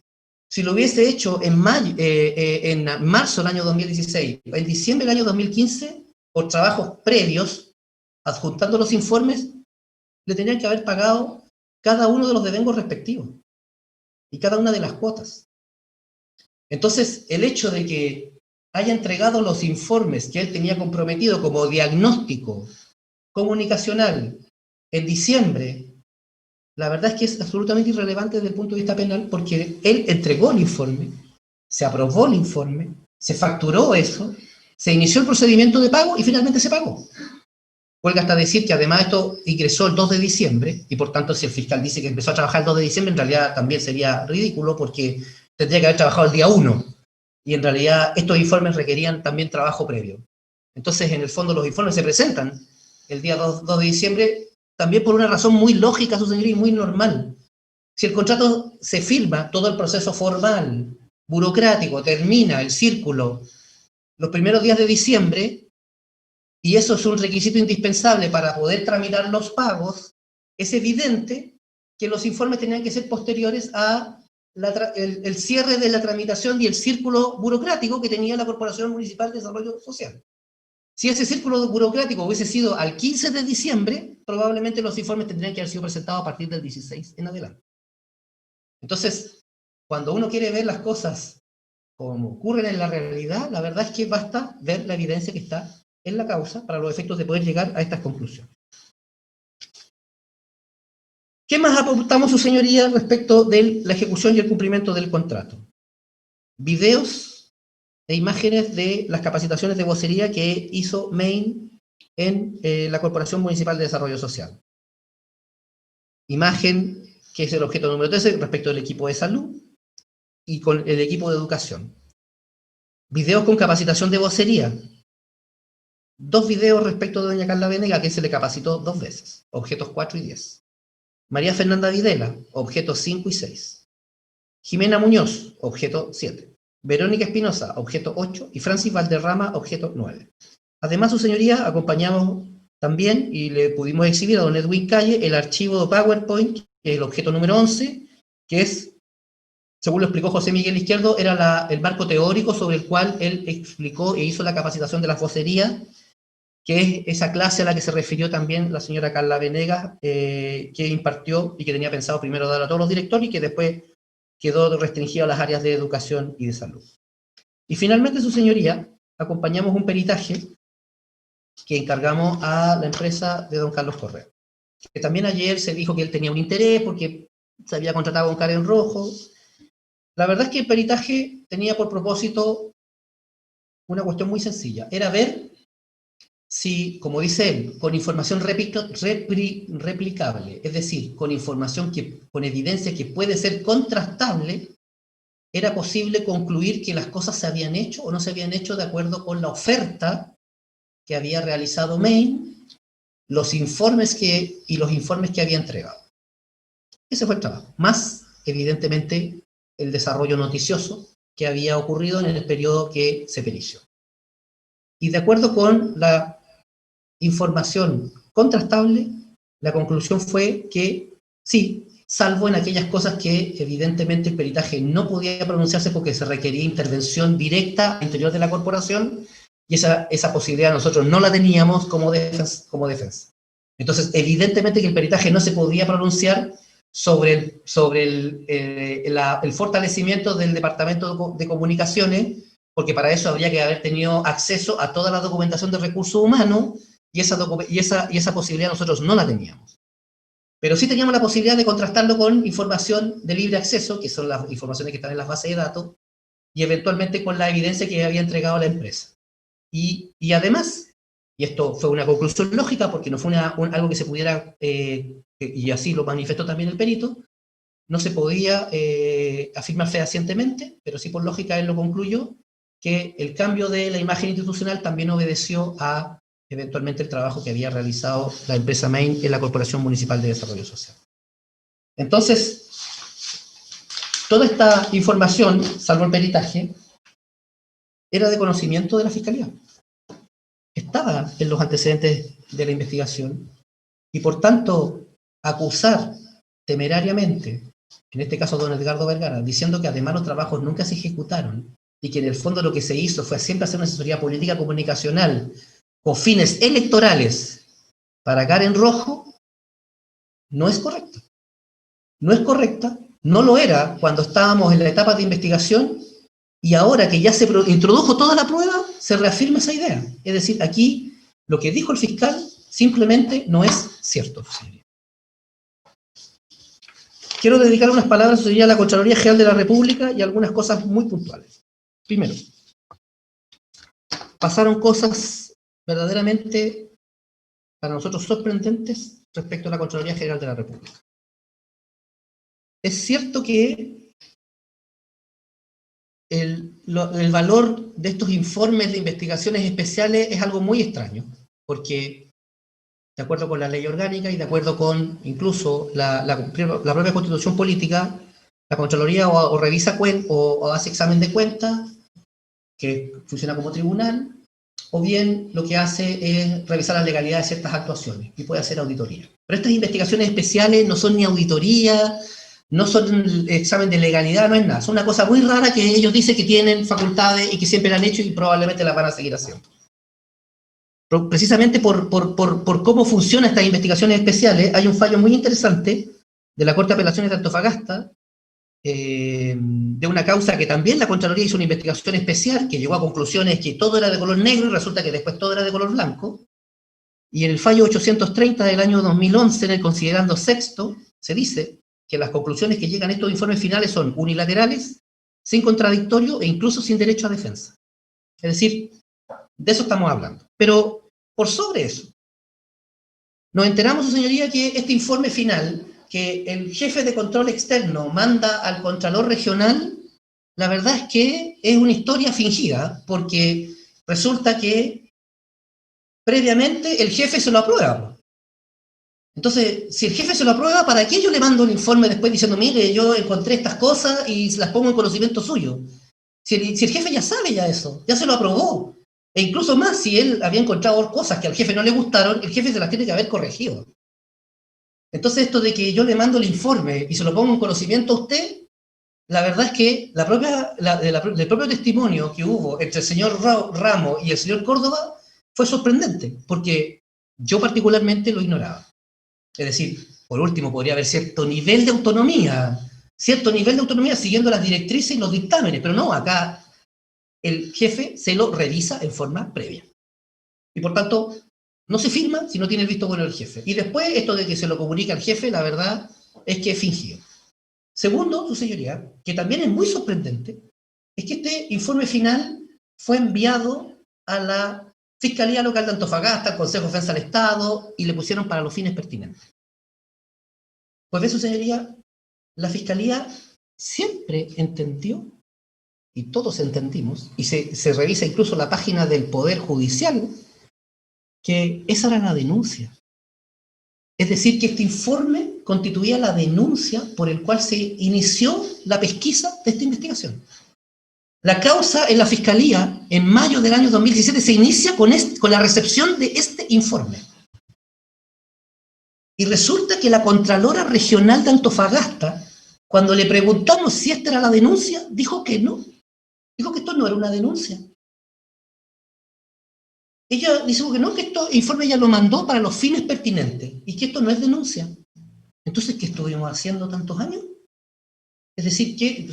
si lo hubiese hecho en marzo del año 2016, en diciembre del año 2015, por trabajos previos, adjuntando los informes, le tenían que haber pagado cada uno de los devengos respectivos y cada una de las cuotas. Entonces, el hecho de que haya entregado los informes que él tenía comprometido como diagnóstico comunicacional en diciembre, la verdad es que es absolutamente irrelevante desde el punto de vista penal, porque él entregó el informe, se aprobó el informe, se facturó eso, se inició el procedimiento de pago y finalmente se pagó. Huelga hasta decir que además esto ingresó el 2 de diciembre, y por tanto si el fiscal dice que empezó a trabajar el 2 de diciembre, en realidad también sería ridículo, porque tendría que haber trabajado el día 1, y en realidad estos informes requerían también trabajo previo. Entonces, en el fondo, los informes se presentan el día 2 de diciembre, también por una razón muy lógica, su señoría, y muy normal. Si el contrato se firma, todo el proceso formal, burocrático, termina el círculo los primeros días de diciembre, y eso es un requisito indispensable para poder tramitar los pagos, es evidente que los informes tenían que ser posteriores a el cierre de la tramitación y el círculo burocrático que tenía la Corporación Municipal de Desarrollo Social. Si ese círculo burocrático hubiese sido al 15 de diciembre, probablemente los informes tendrían que haber sido presentados a partir del 16 en adelante. Entonces, cuando uno quiere ver las cosas como ocurren en la realidad, la verdad es que basta ver la evidencia que está en la causa para los efectos de poder llegar a estas conclusiones. ¿Qué más apuntamos, su señoría, respecto de la ejecución y el cumplimiento del contrato? Videos e imágenes de las capacitaciones de vocería que hizo Main en la Corporación Municipal de Desarrollo Social. Imagen que es el objeto número 13 respecto del equipo de salud y con el equipo de educación. Videos con capacitación de vocería. 2 videos respecto de doña Carla Venega, que se le capacitó 2 veces, objetos 4 y 10. María Fernanda Videla, objetos 5 y 6. Jimena Muñoz, objeto 7. Verónica Espinosa, objeto 8. Y Francis Valderrama, objeto 9. Además, su señoría, acompañamos también y le pudimos exhibir a don Edwin Calle el archivo de PowerPoint, que es el objeto número 11, que es, según lo explicó José Miguel Izquierdo, era el marco teórico sobre el cual él explicó e hizo la capacitación de la vocería, que es esa clase a la que se refirió también la señora Carla Venegas, que impartió y que tenía pensado primero dar a todos los directores y que después quedó restringido a las áreas de educación y de salud. Y finalmente, su señoría, acompañamos un peritaje que encargamos a la empresa de don Carlos Correa, que también ayer se dijo que él tenía un interés porque se había contratado con Karen Rojo. La verdad es que el peritaje tenía por propósito una cuestión muy sencilla, era ver si, como dice él, con información replicable, es decir, con información con evidencia que puede ser contrastable, era posible concluir que las cosas se habían hecho o no se habían hecho de acuerdo con la oferta que había realizado Main, los informes que había entregado. Ese fue el trabajo. Más, evidentemente, el desarrollo noticioso que había ocurrido en el periodo que se perició. Y de acuerdo con la información contrastable, la conclusión fue que sí, salvo en aquellas cosas que evidentemente el peritaje no podía pronunciarse porque se requería intervención directa al interior de la corporación, y esa posibilidad nosotros no la teníamos como defensa. Entonces, evidentemente que el peritaje no se podía pronunciar sobre el fortalecimiento del Departamento de Comunicaciones, porque para eso habría que haber tenido acceso a toda la documentación de recursos humanos, y esa posibilidad nosotros no la teníamos. Pero sí teníamos la posibilidad de contrastarlo con información de libre acceso, que son las informaciones que están en las bases de datos, y eventualmente con la evidencia que había entregado la empresa. Y además, y esto fue una conclusión lógica, porque no fue algo que se pudiera, y así lo manifestó también el perito, no se podía afirmar fehacientemente, pero sí por lógica él lo concluyó, que el cambio de la imagen institucional también obedeció a eventualmente el trabajo que había realizado la empresa Main en la Corporación Municipal de Desarrollo Social. Entonces, toda esta información, salvo el peritaje, era de conocimiento de la Fiscalía. Estaba en los antecedentes de la investigación y, por tanto, acusar temerariamente, en este caso don Edgardo Vergara, diciendo que además los trabajos nunca se ejecutaron y que en el fondo lo que se hizo fue siempre hacer una asesoría política comunicacional con fines electorales para Karen Rojo, no es correcta. No es correcta, no lo era cuando estábamos en la etapa de investigación, y ahora que ya se introdujo toda la prueba, se reafirma esa idea. Es decir, aquí lo que dijo el fiscal simplemente no es cierto. Quiero dedicar unas palabras a la Contraloría General de la República y algunas cosas muy puntuales. Primero, pasaron cosas verdaderamente para nosotros sorprendentes respecto a la Contraloría General de la República. Es cierto que el valor de estos informes de investigaciones especiales es algo muy extraño, porque de acuerdo con la ley orgánica y de acuerdo con incluso la propia Constitución Política, la Contraloría o revisa o hace examen de cuentas, que funciona como tribunal, o bien lo que hace es revisar la legalidad de ciertas actuaciones y puede hacer auditoría. Pero estas investigaciones especiales no son ni auditoría, no son examen de legalidad, no es nada. Son una cosa muy rara que ellos dicen que tienen facultades y que siempre la han hecho y probablemente las van a seguir haciendo. Precisamente por cómo funcionan estas investigaciones especiales, hay un fallo muy interesante de la Corte de Apelaciones de Antofagasta, de una causa que también la Contraloría hizo una investigación especial, que llegó a conclusiones que todo era de color negro y resulta que después todo era de color blanco. Y en el fallo 830 del año 2011, en el considerando sexto, se dice que las conclusiones que llegan a estos informes finales son unilaterales, sin contradictorio e incluso sin derecho a defensa. Es decir, de eso estamos hablando. Pero por sobre eso, nos enteramos, su señoría, que este informe final, que el jefe de control externo manda al Contralor Regional, la verdad es que es una historia fingida, porque resulta que previamente el jefe se lo aprueba. Entonces, si el jefe se lo aprueba, ¿para qué yo le mando un informe después diciendo, mire, yo encontré estas cosas y las pongo en conocimiento suyo? Si el jefe ya sabe ya eso, ya se lo aprobó. E incluso más, si él había encontrado cosas que al jefe no le gustaron, el jefe se las tiene que haber corregido. Entonces, esto de que yo le mando el informe y se lo pongo en conocimiento a usted, la verdad es que el propio testimonio que hubo entre el señor Ramos y el señor Córdoba fue sorprendente, porque yo particularmente lo ignoraba. Es decir, por último, podría haber cierto nivel de autonomía siguiendo las directrices y los dictámenes, pero no, acá el jefe se lo revisa en forma previa. Y por tanto, no se firma si no tiene el visto bueno del jefe. Y después, esto de que se lo comunica al jefe, la verdad es que es fingido. Segundo, su señoría, que también es muy sorprendente, es que este informe final fue enviado a la Fiscalía Local de Antofagasta, al Consejo de Defensa del Estado, y le pusieron para los fines pertinentes. Pues ve, su señoría, la Fiscalía siempre entendió, y todos entendimos, y se revisa incluso la página del Poder Judicial, que esa era la denuncia. Es decir, que este informe constituía la denuncia por el cual se inició la pesquisa de esta investigación. La causa en la Fiscalía, en mayo del año 2017, se inicia con la recepción de este informe. Y resulta que la Contralora Regional de Antofagasta, cuando le preguntamos si esta era la denuncia, dijo que no. Dijo que esto no era una denuncia. Ella dijo que no, que este informe ella lo mandó para los fines pertinentes y que esto no es denuncia. Entonces, ¿qué estuvimos haciendo tantos años? Es decir, que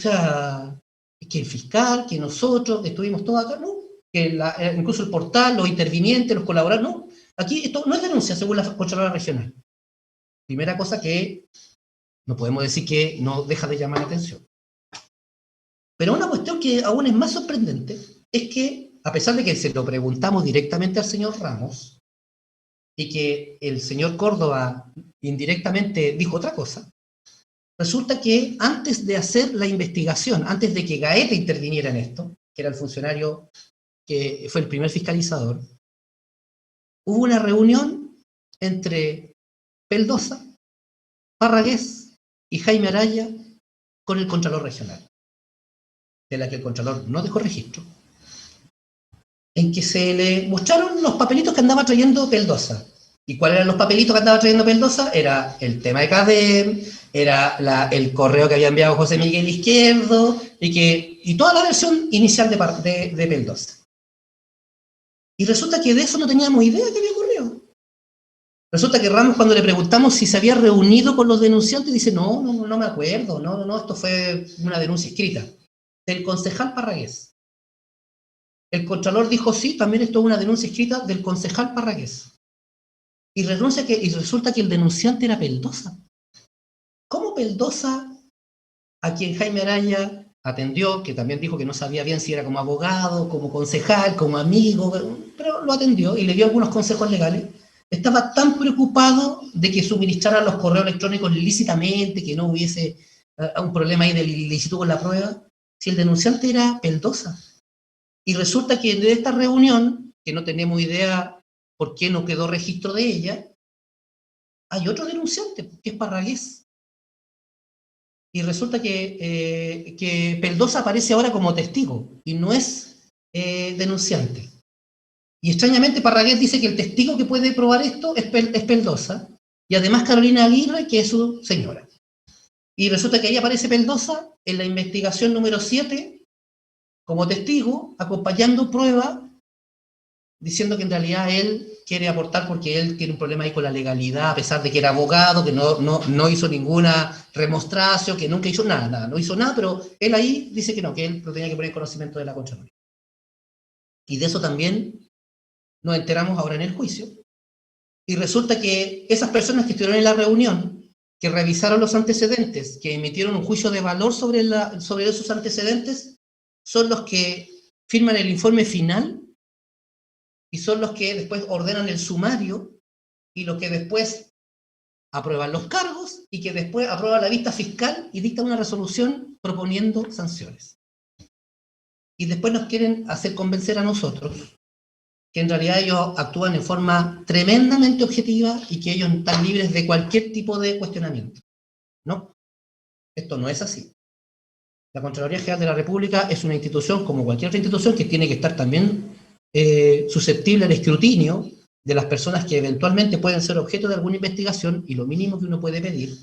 el fiscal, que nosotros estuvimos todos acá, no. Que incluso el portal, los intervinientes, los colaboradores, no. Aquí esto no es denuncia según la Contralora Regional. Primera cosa que no podemos decir que no deja de llamar la atención. Pero una cuestión que aún es más sorprendente es que, a pesar de que se lo preguntamos directamente al señor Ramos y que el señor Córdoba indirectamente dijo otra cosa, resulta que antes de hacer la investigación, antes de que Gaeta interviniera en esto, que era el funcionario que fue el primer fiscalizador, hubo una reunión entre Peldosa, Parragués y Jaime Araya con el Contralor Regional, de la que el Contralor no dejó registro, en que se le mostraron los papelitos que andaba trayendo Peldosa. ¿Y cuáles eran los papelitos que andaba trayendo Peldosa? Era el tema de CADEM, era el correo que había enviado José Miguel Izquierdo, y toda la versión inicial de Peldosa. Y resulta que de eso no teníamos idea que había ocurrido. Resulta que Ramos, cuando le preguntamos si se había reunido con los denunciantes, dice, no me acuerdo, no, esto fue una denuncia escrita del concejal Parragués. El Contralor dijo, sí, también esto es una denuncia escrita del concejal Parragués. Y resulta que el denunciante era Peldosa. ¿Cómo Peldosa, a quien Jaime Araya atendió, que también dijo que no sabía bien si era como abogado, como concejal, como amigo, pero lo atendió y le dio algunos consejos legales, estaba tan preocupado de que suministraran los correos electrónicos lícitamente, que no hubiese un problema ahí de ilicitud con la prueba, si el denunciante era Peldosa? Y resulta que de esta reunión, que no tenemos idea por qué no quedó registro de ella, hay otro denunciante, que es Parragués. Y resulta que Peldosa aparece ahora como testigo y no es denunciante. Y extrañamente Parragués dice que el testigo que puede probar esto es Peldosa, y además Carolina Aguirre, que es su señora. Y resulta que ahí aparece Peldosa en la investigación número 7 como testigo, acompañando pruebas, diciendo que en realidad él quiere aportar porque él tiene un problema ahí con la legalidad, a pesar de que era abogado, que no hizo ninguna remostración, que nunca hizo nada, no hizo nada, pero él ahí dice que no, que él lo tenía que poner en conocimiento de la Contraloría. Y de eso también nos enteramos ahora en el juicio. Y resulta que esas personas que estuvieron en la reunión, que revisaron los antecedentes, que emitieron un juicio de valor sobre esos antecedentes, son los que firman el informe final y son los que después ordenan el sumario y los que después aprueban los cargos y que después aprueba la vista fiscal y dicta una resolución proponiendo sanciones. Y después nos quieren hacer convencer a nosotros que en realidad ellos actúan en forma tremendamente objetiva y que ellos están libres de cualquier tipo de cuestionamiento. No, esto no es así. La Contraloría General de la República es una institución, como cualquier otra institución, que tiene que estar también susceptible al escrutinio de las personas que eventualmente pueden ser objeto de alguna investigación, y lo mínimo que uno puede pedir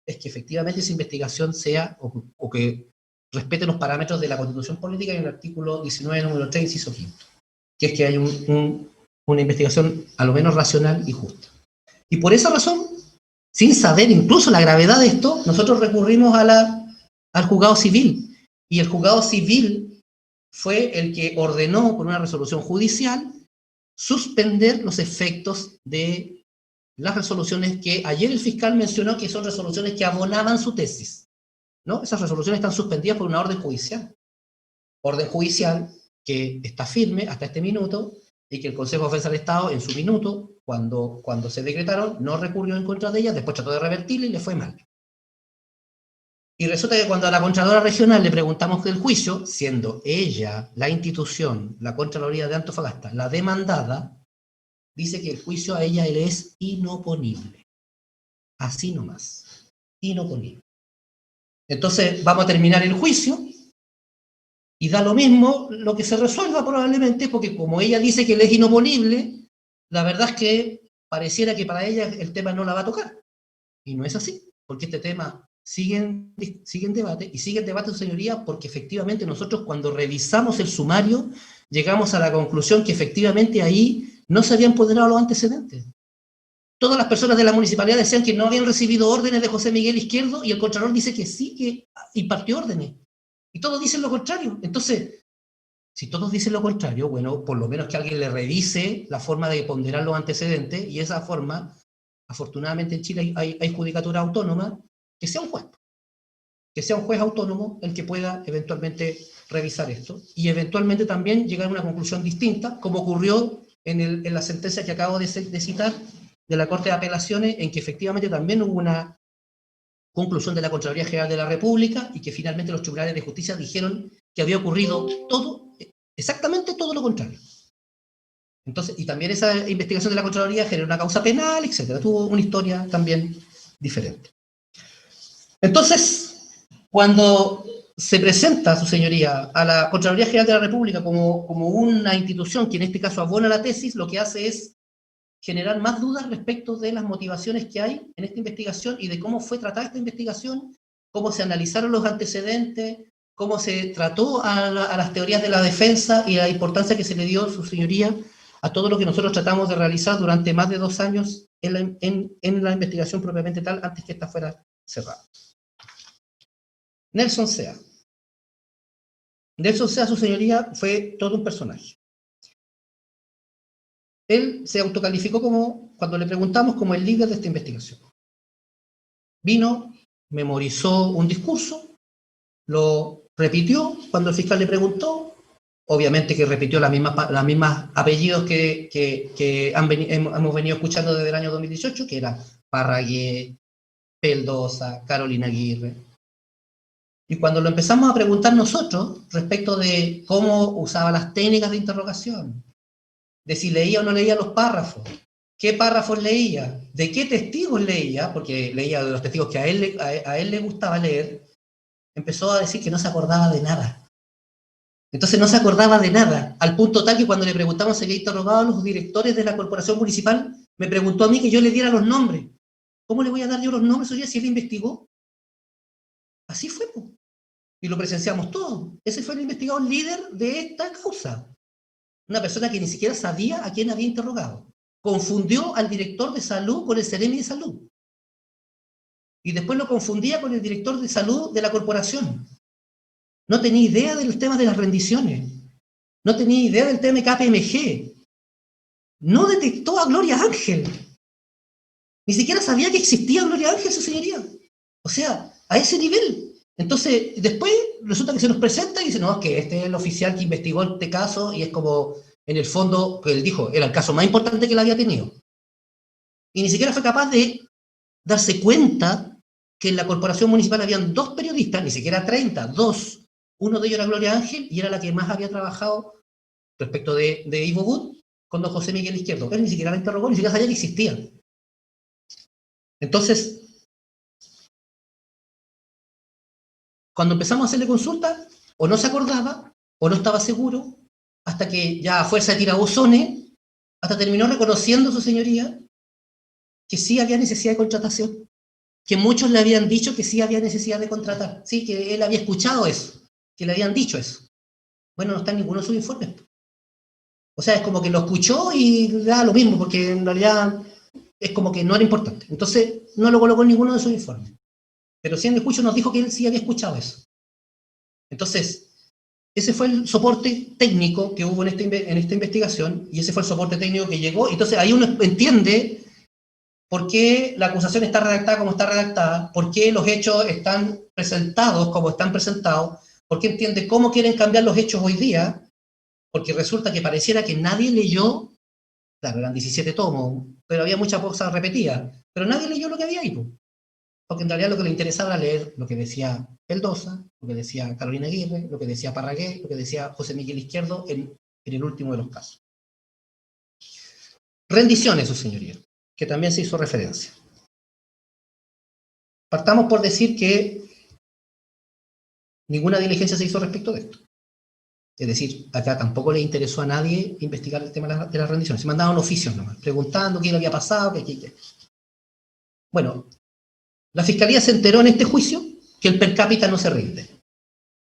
es que efectivamente esa investigación sea, o que respete los parámetros de la Constitución Política en el artículo 19, número 3, inciso 5, que es que hay una investigación a lo menos racional y justa. Y por esa razón, sin saber incluso la gravedad de esto, nosotros recurrimos al juzgado civil, y el juzgado civil fue el que ordenó, por una resolución judicial, suspender los efectos de las resoluciones que ayer el fiscal mencionó que son resoluciones que abonaban su tesis, ¿no? Esas resoluciones están suspendidas por una orden judicial que está firme hasta este minuto, y que el Consejo de Defensa del Estado, en su minuto, cuando se decretaron, no recurrió en contra de ellas, después trató de revertirla y le fue mal. Y resulta que cuando a la Contralora Regional le preguntamos del juicio, siendo ella, la institución, la Contraloría de Antofagasta, la demandada, dice que el juicio a ella le es inoponible. Así nomás. Inoponible. Entonces vamos a terminar el juicio, y da lo mismo lo que se resuelva probablemente, porque como ella dice que le es inoponible, la verdad es que pareciera que para ella el tema no la va a tocar. Y no es así, porque este tema sigue en debate, y sigue en debate, su señoría, porque efectivamente nosotros cuando revisamos el sumario llegamos a la conclusión que efectivamente ahí no se habían ponderado los antecedentes. Todas las personas de la municipalidad decían que no habían recibido órdenes de José Miguel Izquierdo, y el Contralor dice que sí, que impartió órdenes. Y todos dicen lo contrario. Entonces, si todos dicen lo contrario, bueno, por lo menos que alguien le revise la forma de ponderar los antecedentes, y esa forma, afortunadamente en Chile hay judicatura autónoma, que sea un juez autónomo el que pueda eventualmente revisar esto, y eventualmente también llegar a una conclusión distinta, como ocurrió en la sentencia que acabo de citar de la Corte de Apelaciones, en que efectivamente también hubo una conclusión de la Contraloría General de la República, y que finalmente los tribunales de justicia dijeron que había ocurrido exactamente todo lo contrario. Entonces, y también esa investigación de la Contraloría generó una causa penal, etc. Tuvo una historia también diferente. Entonces, cuando se presenta, su señoría, a la Contraloría General de la República como una institución que en este caso abona la tesis, lo que hace es generar más dudas respecto de las motivaciones que hay en esta investigación y de cómo fue tratada esta investigación, cómo se analizaron los antecedentes, cómo se trató a las teorías de la defensa y la importancia que se le dio, su señoría, a todo lo que nosotros tratamos de realizar durante más de 2 años en la investigación propiamente tal, antes que esta fuera cerrada. Nelson Sea. Nelson Sea, su señoría, fue todo un personaje. Él se autocalificó cuando le preguntamos, como el líder de esta investigación. Vino, memorizó un discurso, lo repitió cuando el fiscal le preguntó, obviamente que repitió las mismas apellidos que hemos venido escuchando desde el año 2018, que era Parragués, Peldosa, Carolina Aguirre. Y cuando lo empezamos a preguntar nosotros respecto de cómo usaba las técnicas de interrogación, de si leía o no leía los párrafos, qué párrafos leía, de qué testigos leía, porque leía de los testigos que a él le gustaba leer, empezó a decir que no se acordaba de nada. Entonces no se acordaba de nada, al punto tal que cuando le preguntamos si había interrogado a los directores de la corporación municipal, me preguntó a mí que yo le diera los nombres. ¿Cómo le voy a dar yo los nombres hoy día si él investigó? Así fue, pues. Y lo presenciamos todos. Ese fue el investigador líder de esta causa. Una persona que ni siquiera sabía a quién había interrogado. Confundió al director de salud con el Seremi de salud. Y después lo confundía con el director de salud de la corporación. No tenía idea del tema de las rendiciones. No tenía idea del tema de KPMG. No detectó a Gloria Ángel. Ni siquiera sabía que existía Gloria Ángel, su señoría. O sea, a ese nivel. Entonces, después resulta que se nos presenta y dice, no, es que este es el oficial que investigó este caso y es como, en el fondo, que él dijo, era el caso más importante que él había tenido. Y ni siquiera fue capaz de darse cuenta que en la corporación municipal habían 2 periodistas, ni siquiera 30, 2. Uno de ellos era Gloria Ángel y era la que más había trabajado respecto de Ivo Wood con don José Miguel Izquierdo. Él ni siquiera la interrogó, ni siquiera sabía que existía. Entonces, cuando empezamos a hacerle consulta, o no se acordaba, o no estaba seguro, hasta que ya a fuerza de tirabuzones, hasta terminó reconociendo su señoría que sí había necesidad de contratación, que muchos le habían dicho que sí había necesidad de contratar, sí, que él había escuchado eso, que le habían dicho eso. Bueno, no está en ninguno de sus informes. O sea, es como que lo escuchó y le da lo mismo, porque en realidad es como que no era importante. Entonces, no lo colocó en ninguno de sus informes. Pero sí en el escucho nos dijo que él sí había escuchado eso. Entonces, ese fue el soporte técnico que hubo en esta investigación, y ese fue el soporte técnico que llegó. Entonces, ahí uno entiende por qué la acusación está redactada como está redactada, por qué los hechos están presentados como están presentados, por qué entiende cómo quieren cambiar los hechos hoy día, porque resulta que pareciera que nadie leyó, claro, eran 17 tomos, pero había muchas cosas repetidas, pero nadie leyó lo que había ahí, porque en realidad lo que le interesaba era leer lo que decía Peldosa, lo que decía Carolina Aguirre, lo que decía Parragué, lo que decía José Miguel Izquierdo en el último de los casos. Rendiciones, su señoría, que también se hizo referencia. Partamos por decir que ninguna diligencia se hizo respecto de esto. Es decir, acá tampoco le interesó a nadie investigar el tema de las rendiciones. Se mandaban oficios nomás, preguntando qué le había pasado, qué. Bueno, la Fiscalía se enteró en este juicio que el per cápita no se rinde.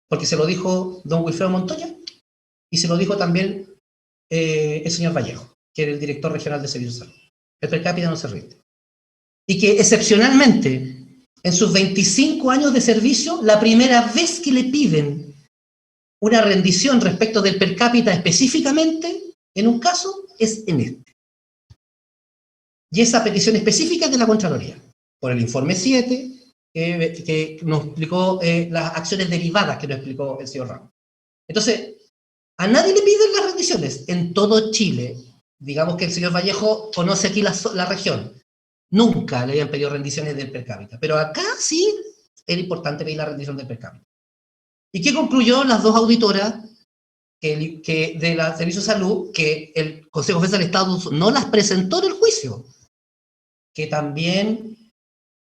Porque se lo dijo don Wilfredo Montoya y se lo dijo también el señor Vallejo, que era el director regional de Servicios de Salud. El per cápita no se rinde. Y que excepcionalmente, en sus 25 años de servicio, la primera vez que le piden una rendición respecto del per cápita específicamente, en un caso, es en este. Y esa petición específica es de la Contraloría, por el informe 7, que nos explicó las acciones derivadas que nos explicó el señor Ramos. Entonces, a nadie le piden las rendiciones. En todo Chile, digamos que el señor Vallejo conoce aquí la región, nunca le habían pedido rendiciones del per cápita, pero acá sí era importante pedir la rendición del per cápita. ¿Y qué concluyó las 2 auditoras que de la Servicio de Salud, que el Consejo de Defensa del Estado no las presentó en el juicio? Que también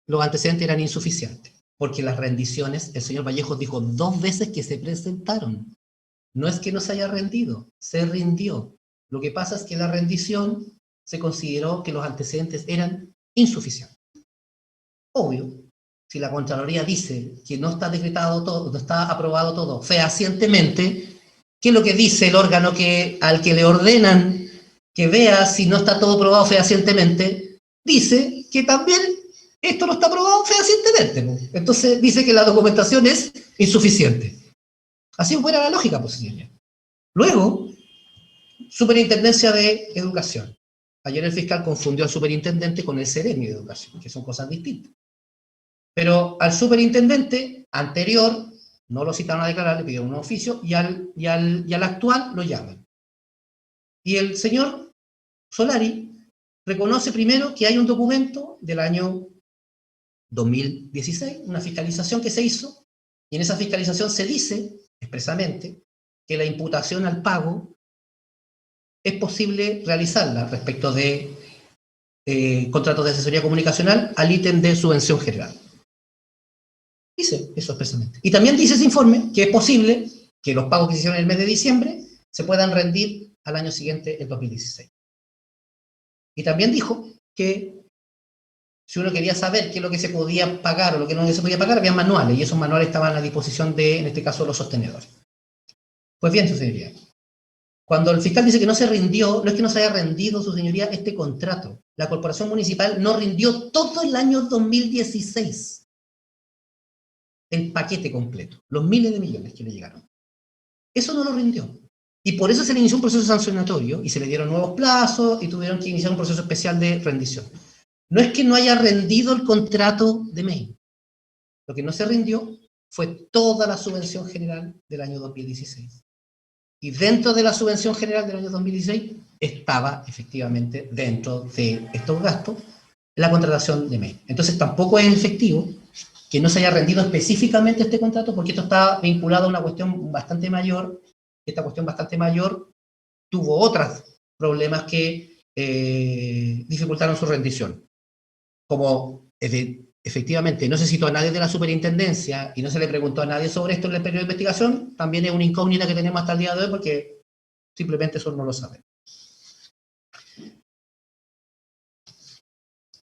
los antecedentes eran insuficientes, porque las rendiciones, el señor Vallejo dijo 2 veces que se presentaron. No es que no se haya rendido, se rindió. Lo que pasa es que la rendición se consideró que los antecedentes eran insuficientes. Obvio, si la Contraloría dice que no está decretado todo, no está aprobado todo fehacientemente, ¿qué es lo que dice el órgano al que le ordenan que vea si no está todo aprobado fehacientemente? Dice que también esto no está aprobado fehacientemente. Entonces dice que la documentación es insuficiente. Así fuera la lógica, pues, señoría. Luego, Superintendencia de Educación. Ayer el fiscal confundió al superintendente con el Seremi de Educación, que son cosas distintas. Pero al superintendente anterior no lo citaron a declarar, le pidieron un oficio, y al actual lo llaman. Y el señor Solari reconoce primero que hay un documento del año 2016, una fiscalización que se hizo, y en esa fiscalización se dice expresamente que la imputación al pago es posible realizarla respecto de contratos de asesoría comunicacional al ítem de subvención general. Dice eso expresamente. Y también dice ese informe que es posible que los pagos que se hicieron en el mes de diciembre se puedan rendir al año siguiente, el 2016. Y también dijo que si uno quería saber qué es lo que se podía pagar o lo que no se podía pagar, había manuales, y esos manuales estaban a disposición de, en este caso, los sostenedores. Pues bien, su señoría, cuando el fiscal dice que no se rindió, no es que no se haya rendido, su señoría, este contrato. La corporación municipal no rindió todo el año 2016. El paquete completo, los miles de millones que le llegaron. Eso no lo rindió. Y por eso se le inició un proceso sancionatorio y se le dieron nuevos plazos y tuvieron que iniciar un proceso especial de rendición. No es que no haya rendido el contrato de MEI. Lo que no se rindió fue toda la subvención general del año 2016. Y dentro de la subvención general del año 2016 estaba efectivamente dentro de estos gastos la contratación de MEI. Entonces tampoco es efectivo que no se haya rendido específicamente este contrato, porque esto está vinculado a una cuestión bastante mayor. Esta cuestión bastante mayor tuvo otros problemas que dificultaron su rendición. Como efectivamente no se citó a nadie de la superintendencia y no se le preguntó a nadie sobre esto en el periodo de investigación, también es una incógnita que tenemos hasta el día de hoy porque simplemente eso no lo sabemos.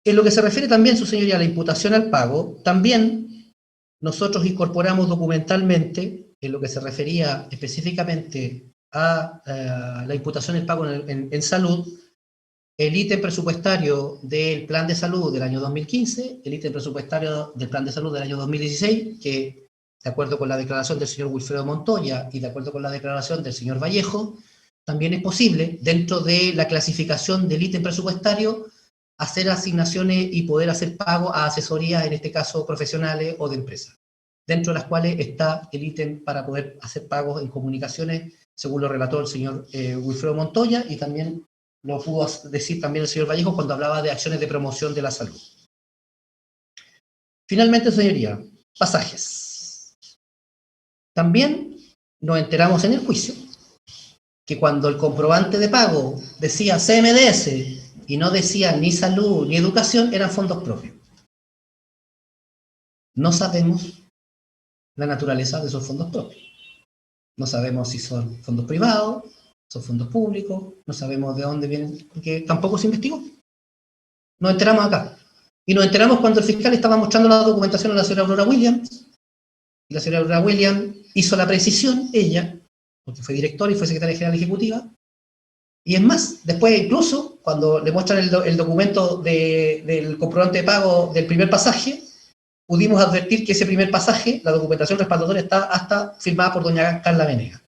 En lo que se refiere también, su señoría, a la imputación al pago, también nosotros incorporamos documentalmente, en lo que se refería específicamente a la imputación al pago en salud, el ítem presupuestario del plan de salud del año 2015, el ítem presupuestario del plan de salud del año 2016, que de acuerdo con la declaración del señor Wilfredo Montoya y de acuerdo con la declaración del señor Vallejo, también es posible, dentro de la clasificación del ítem presupuestario, hacer asignaciones y poder hacer pago a asesorías, en este caso profesionales o de empresas, dentro de las cuales está el ítem para poder hacer pagos en comunicaciones, según lo relató el señor Wilfredo Montoya, y también lo pudo decir también el señor Vallejo cuando hablaba de acciones de promoción de la salud. Finalmente, señoría, pasajes. También nos enteramos en el juicio que cuando el comprobante de pago decía CMDS y no decía ni salud ni educación, eran fondos propios. No sabemos la naturaleza de esos fondos propios. No sabemos si son fondos privados, son fondos públicos, no sabemos de dónde vienen, porque tampoco se investigó. Nos enteramos acá. Y nos enteramos cuando el fiscal estaba mostrando la documentación a la señora Aurora Williams, y la señora Aurora Williams hizo la precisión, ella, porque fue directora y fue secretaria general ejecutiva, y es más, después incluso, cuando le muestran el documento del comprobante de pago del primer pasaje, pudimos advertir que ese primer pasaje, la documentación respaldatoria, está hasta firmada por doña Carla Venegas,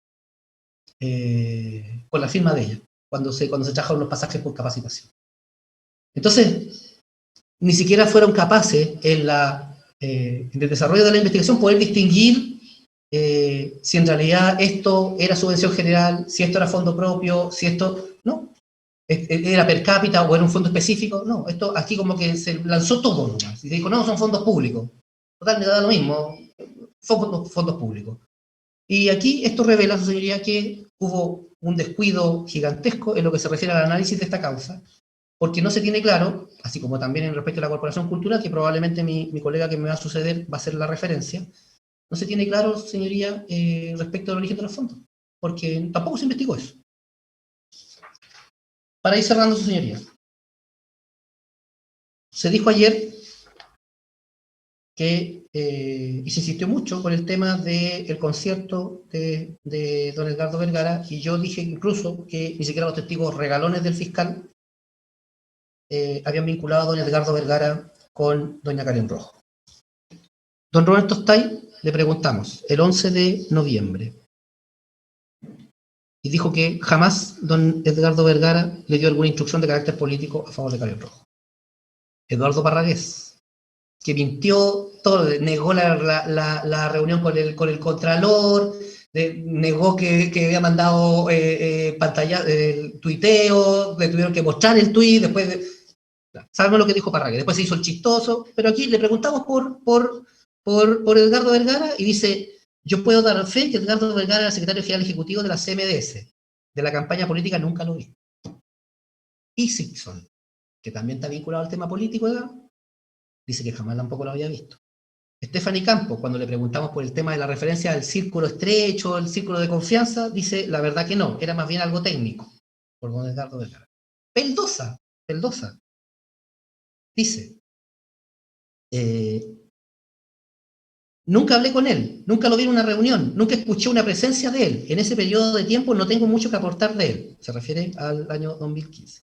con la firma de ella, cuando se trabajaron los pasajes por capacitación. Entonces, ni siquiera fueron capaces en el desarrollo de la investigación poder distinguir si en realidad esto era subvención general, si esto era fondo propio, si esto, no, era per cápita o era un fondo específico, no, esto aquí como que se lanzó todo nomás, y se dijo, no, son fondos públicos, total, me da lo mismo, fondos públicos. Y aquí esto revela, su señoría, que hubo un descuido gigantesco en lo que se refiere al análisis de esta causa, porque no se tiene claro, así como también en respecto a la Corporación Cultural, que probablemente mi colega que me va a suceder va a ser la referencia, no se tiene claro, señoría, respecto al origen de los fondos, porque tampoco se investigó eso. Para ir cerrando, su señoría, se dijo ayer que, y se insistió mucho con el tema del concierto de don Edgardo Vergara, y yo dije incluso que ni siquiera los testigos regalones del fiscal habían vinculado a don Edgardo Vergara con doña Karen Rojo. Don Roberto Stay le preguntamos el 11 de noviembre y dijo que jamás don Edgardo Vergara le dio alguna instrucción de carácter político a favor de Karen Rojo. Eduardo Parragués, que mintió todo, negó la reunión con el contralor, negó que había mandado tuiteo, le tuvieron que mostrar el tuit, después sabemos lo que dijo Parragués, después se hizo el chistoso, pero aquí le preguntamos por Edgardo Vergara y dice, yo puedo dar fe que Edgardo Vergara era el secretario general ejecutivo de la CMDS, de la campaña política nunca lo vi. Y Simpson, que también está vinculado al tema político, dice que jamás tampoco lo había visto. Stephanie Campos, cuando le preguntamos por el tema de la referencia al círculo estrecho, el círculo de confianza, dice la verdad que no, era más bien algo técnico, por don Edgardo Vergara. Peldosa dice, nunca hablé con él, nunca lo vi en una reunión, nunca escuché una presencia de él. En ese periodo de tiempo no tengo mucho que aportar de él. Se refiere al año 2015.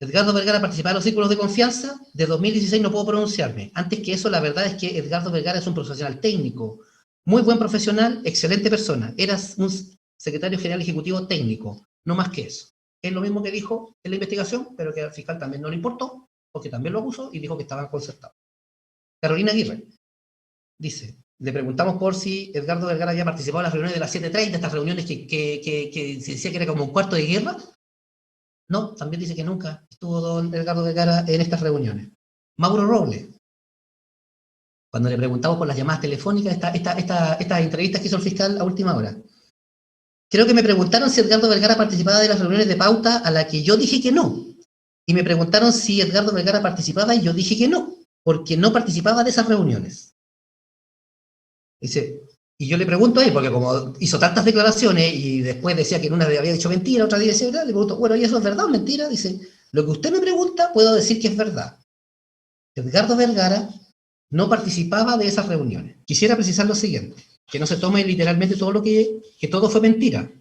Edgardo Vergara participaba en los círculos de confianza. De 2016 no puedo pronunciarme. Antes que eso, la verdad es que Edgardo Vergara es un profesional técnico, muy buen profesional, excelente persona. Era un secretario general ejecutivo técnico, no más que eso. Es lo mismo que dijo en la investigación, pero que al fiscal también no le importó, porque también lo acusó y dijo que estaban concertados. Carolina Aguirre dice, le preguntamos por si Edgardo Vergara había participado en las reuniones de las 7:30, estas reuniones que se decía que era como un cuarto de guerra. No, también dice que nunca estuvo don Edgardo Vergara en estas reuniones. Mauro Robles, cuando le preguntamos por las llamadas telefónicas, estas entrevistas que hizo el fiscal a última hora. Creo que me preguntaron si Edgardo Vergara participaba de las reuniones de pauta a la que yo dije que no. Y me preguntaron si Edgardo Vergara participaba y yo dije que no, porque no participaba de esas reuniones. Dice, y yo le pregunto a él, porque como hizo tantas declaraciones y después decía que en una había dicho mentira, otra decía verdad, le pregunto, bueno, ¿y eso es verdad o mentira? Dice, lo que usted me pregunta, puedo decir que es verdad. Edgardo Vergara no participaba de esas reuniones. Quisiera precisar lo siguiente, que no se tome literalmente todo que todo fue mentira.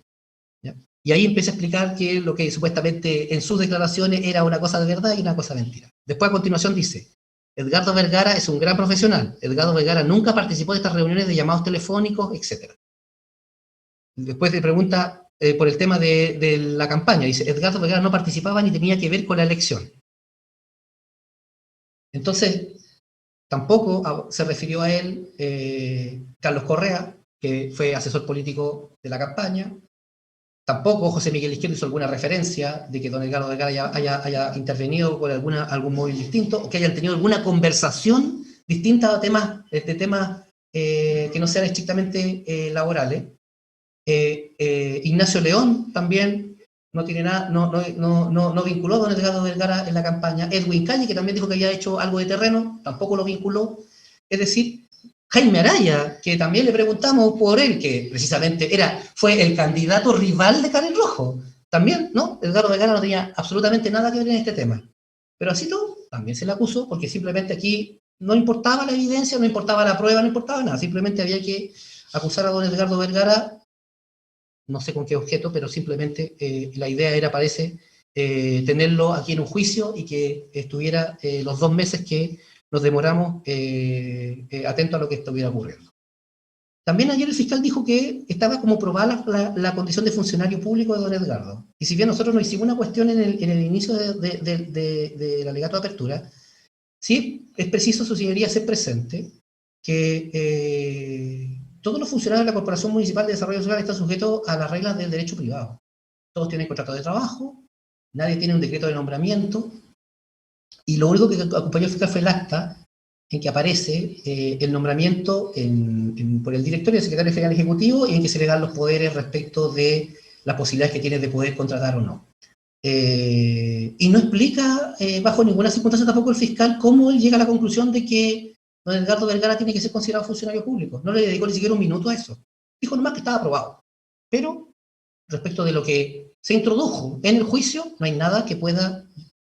¿Ya? Y ahí empieza a explicar que lo que supuestamente en sus declaraciones era una cosa de verdad y una cosa de mentira. Después a continuación dice, Edgardo Vergara es un gran profesional. Edgardo Vergara nunca participó de estas reuniones de llamados telefónicos, etc. Después le pregunta por el tema de la campaña. Dice, Edgardo Vergara no participaba ni tenía que ver con la elección. Entonces, tampoco se refirió a él Carlos Correa, que fue asesor político de la campaña. Tampoco José Miguel Izquierdo hizo alguna referencia de que don Edgardo Vergara haya intervenido con algún móvil distinto, o que hayan tenido alguna conversación distinta a temas que no sean estrictamente laborales. Ignacio León también no tiene nada, no vinculó a don Edgardo Vergara en la campaña. Edwin Calle, que también dijo que había hecho algo de terreno, tampoco lo vinculó. Es decir, Jaime Araya, que también le preguntamos por él, que precisamente fue el candidato rival de Karen Rojo. También, ¿no? Edgardo Vergara no tenía absolutamente nada que ver en este tema. Pero así todo, también se le acusó, porque simplemente aquí no importaba la evidencia, no importaba la prueba, no importaba nada. Simplemente había que acusar a don Edgardo Vergara, no sé con qué objeto, pero simplemente la idea era, parece, tenerlo aquí en un juicio y que estuviera los 2 meses que nos demoramos atentos a lo que estuviera ocurriendo. También ayer el fiscal dijo que estaba como probada la condición de funcionario público de don Edgardo. Y si bien nosotros nos hicimos una cuestión en el inicio del alegato de apertura, sí es preciso, su señoría, ser presente, que todos los funcionarios de la Corporación Municipal de Desarrollo Social están sujetos a las reglas del derecho privado. Todos tienen contrato de trabajo, nadie tiene un decreto de nombramiento, y lo único que acompañó el fiscal fue el acta en que aparece el nombramiento por el directorio del secretario general ejecutivo y en que se le dan los poderes respecto de las posibilidades que tiene de poder contratar o no. Y no explica bajo ninguna circunstancia tampoco el fiscal cómo él llega a la conclusión de que don Edgardo Vergara tiene que ser considerado funcionario público. No le dedicó ni siquiera un minuto a eso. Dijo nomás que estaba aprobado. Pero respecto de lo que se introdujo en el juicio, no hay nada que pueda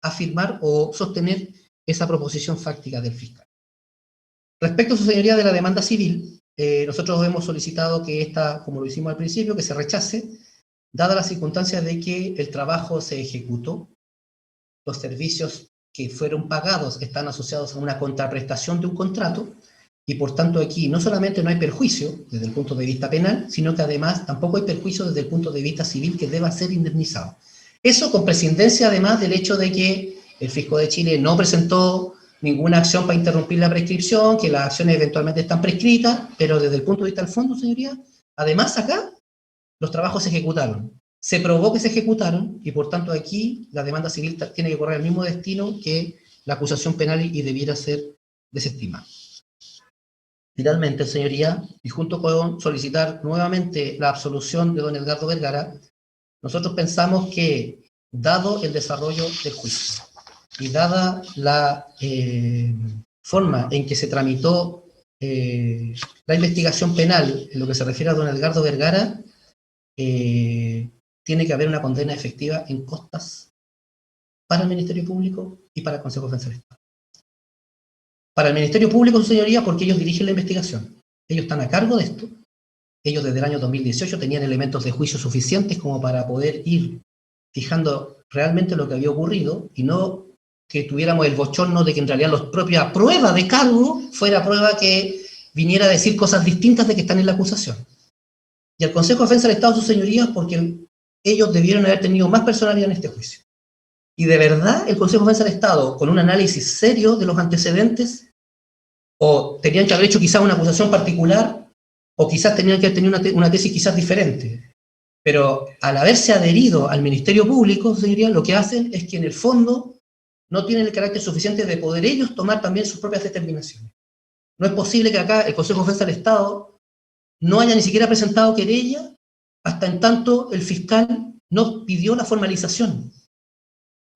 afirmar o sostener esa proposición fáctica del fiscal. Respecto a su señoría de la demanda civil, nosotros hemos solicitado que esta, como lo hicimos al principio, que se rechace, dadas las circunstancias de que el trabajo se ejecutó, los servicios que fueron pagados están asociados a una contraprestación de un contrato, y por tanto aquí no solamente no hay perjuicio desde el punto de vista penal, sino que además tampoco hay perjuicio desde el punto de vista civil que deba ser indemnizado. Eso con prescindencia además del hecho de que el Fisco de Chile no presentó ninguna acción para interrumpir la prescripción, que las acciones eventualmente están prescritas, pero desde el punto de vista del fondo, señoría, además acá los trabajos se ejecutaron. Se probó que se ejecutaron y por tanto aquí la demanda civil tiene que correr el mismo destino que la acusación penal y debiera ser desestimada. Finalmente, señoría, y junto con solicitar nuevamente la absolución de don Edgardo Vergara, nosotros pensamos que, dado el desarrollo del juicio y dada la forma en que se tramitó la investigación penal, en lo que se refiere a don Edgardo Vergara, tiene que haber una condena efectiva en costas para el Ministerio Público y para el Consejo de Defensa del Estado. Para el Ministerio Público, su señoría, porque ellos dirigen la investigación. Ellos están a cargo de esto. Ellos desde el año 2018 tenían elementos de juicio suficientes como para poder ir fijando realmente lo que había ocurrido y no que tuviéramos el bochorno de que en realidad la propia prueba de cargo fuera prueba que viniera a decir cosas distintas de que están en la acusación. Y al Consejo de Defensa del Estado, sus señorías, porque ellos debieron haber tenido más personalidad en este juicio. Y de verdad, el Consejo de Defensa del Estado, con un análisis serio de los antecedentes, o tenían que haber hecho quizás una acusación particular, o quizás tenían que haber tenido una tesis quizás diferente. Pero al haberse adherido al Ministerio Público, señoría, lo que hacen es que en el fondo no tienen el carácter suficiente de poder ellos tomar también sus propias determinaciones. No es posible que acá el Consejo de Defensa del Estado no haya ni siquiera presentado querella hasta en tanto el fiscal no pidió la formalización.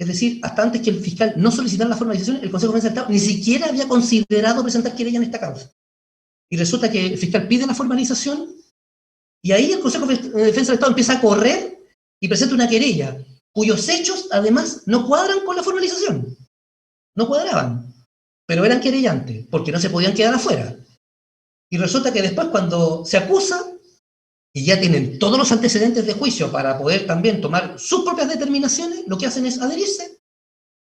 Es decir, hasta antes que el fiscal no solicitara la formalización, el Consejo de Defensa del Estado ni siquiera había considerado presentar querella en esta causa. Y resulta que el fiscal pide la formalización y ahí el Consejo de Defensa del Estado empieza a correr y presenta una querella, cuyos hechos, además, no cuadran con la formalización. No cuadraban, pero eran querellantes, porque no se podían quedar afuera. Y resulta que después, cuando se acusa, y ya tienen todos los antecedentes de juicio para poder también tomar sus propias determinaciones, lo que hacen es adherirse.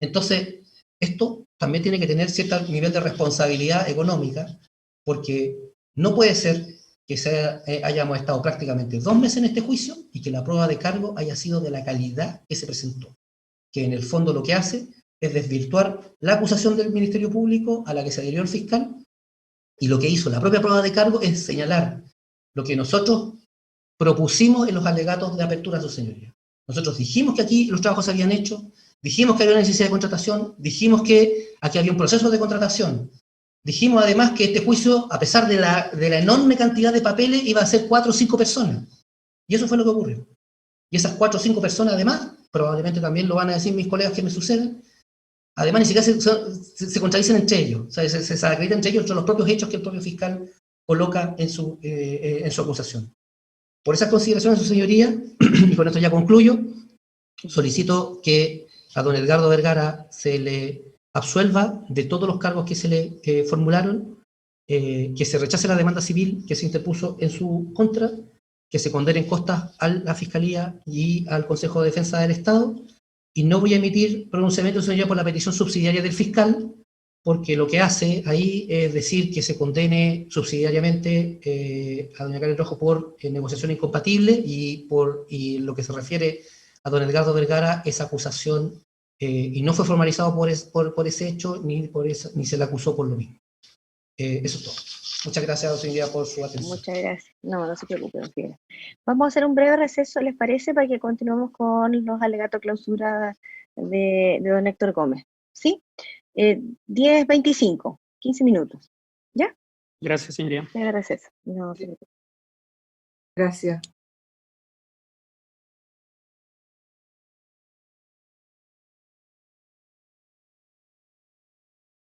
Entonces, esto también tiene que tener cierto nivel de responsabilidad económica, porque no puede ser que hayamos estado prácticamente 2 meses en este juicio y que la prueba de cargo haya sido de la calidad que se presentó, que en el fondo lo que hace es desvirtuar la acusación del Ministerio Público a la que se adhirió el fiscal, y lo que hizo la propia prueba de cargo es señalar lo que nosotros propusimos en los alegatos de apertura a su señoría. Nosotros dijimos que aquí los trabajos se habían hecho, dijimos que había una necesidad de contratación, dijimos que aquí había un proceso de contratación, dijimos además que este juicio, a pesar de la enorme cantidad de papeles, iba a ser 4 o 5 personas. Y eso fue lo que ocurrió. Y esas 4 o 5 personas, además, probablemente también lo van a decir mis colegas que me suceden, además ni siquiera se contradicen entre ellos, o sea, se acreditan entre ellos los propios hechos que el propio fiscal coloca en su acusación. Por esas consideraciones, su señoría, y con esto ya concluyo, solicito que a don Edgardo Vergara se le absuelva de todos los cargos que se le formularon, que se rechace la demanda civil que se interpuso en su contra, que se condenen costas a la Fiscalía y al Consejo de Defensa del Estado, y no voy a emitir pronunciamiento, señoría, por la petición subsidiaria del fiscal, porque lo que hace ahí es decir que se condene subsidiariamente a doña Karen Rojo por negociación incompatible y lo que se refiere a don Edgardo Vergara, esa acusación y no fue formalizado por ese hecho ni se le acusó por lo mismo. Eso es todo. Muchas gracias, señoría, por su atención. Muchas gracias. No se preocupe, don Fidel. Vamos a hacer un breve receso, ¿les parece? Para que continuemos con los alegatos clausura de don Héctor Gómez. ¿Sí? 10:25, 15 minutos. ¿Ya? Gracias, señoría. Breve receso. No se preocupe. Gracias.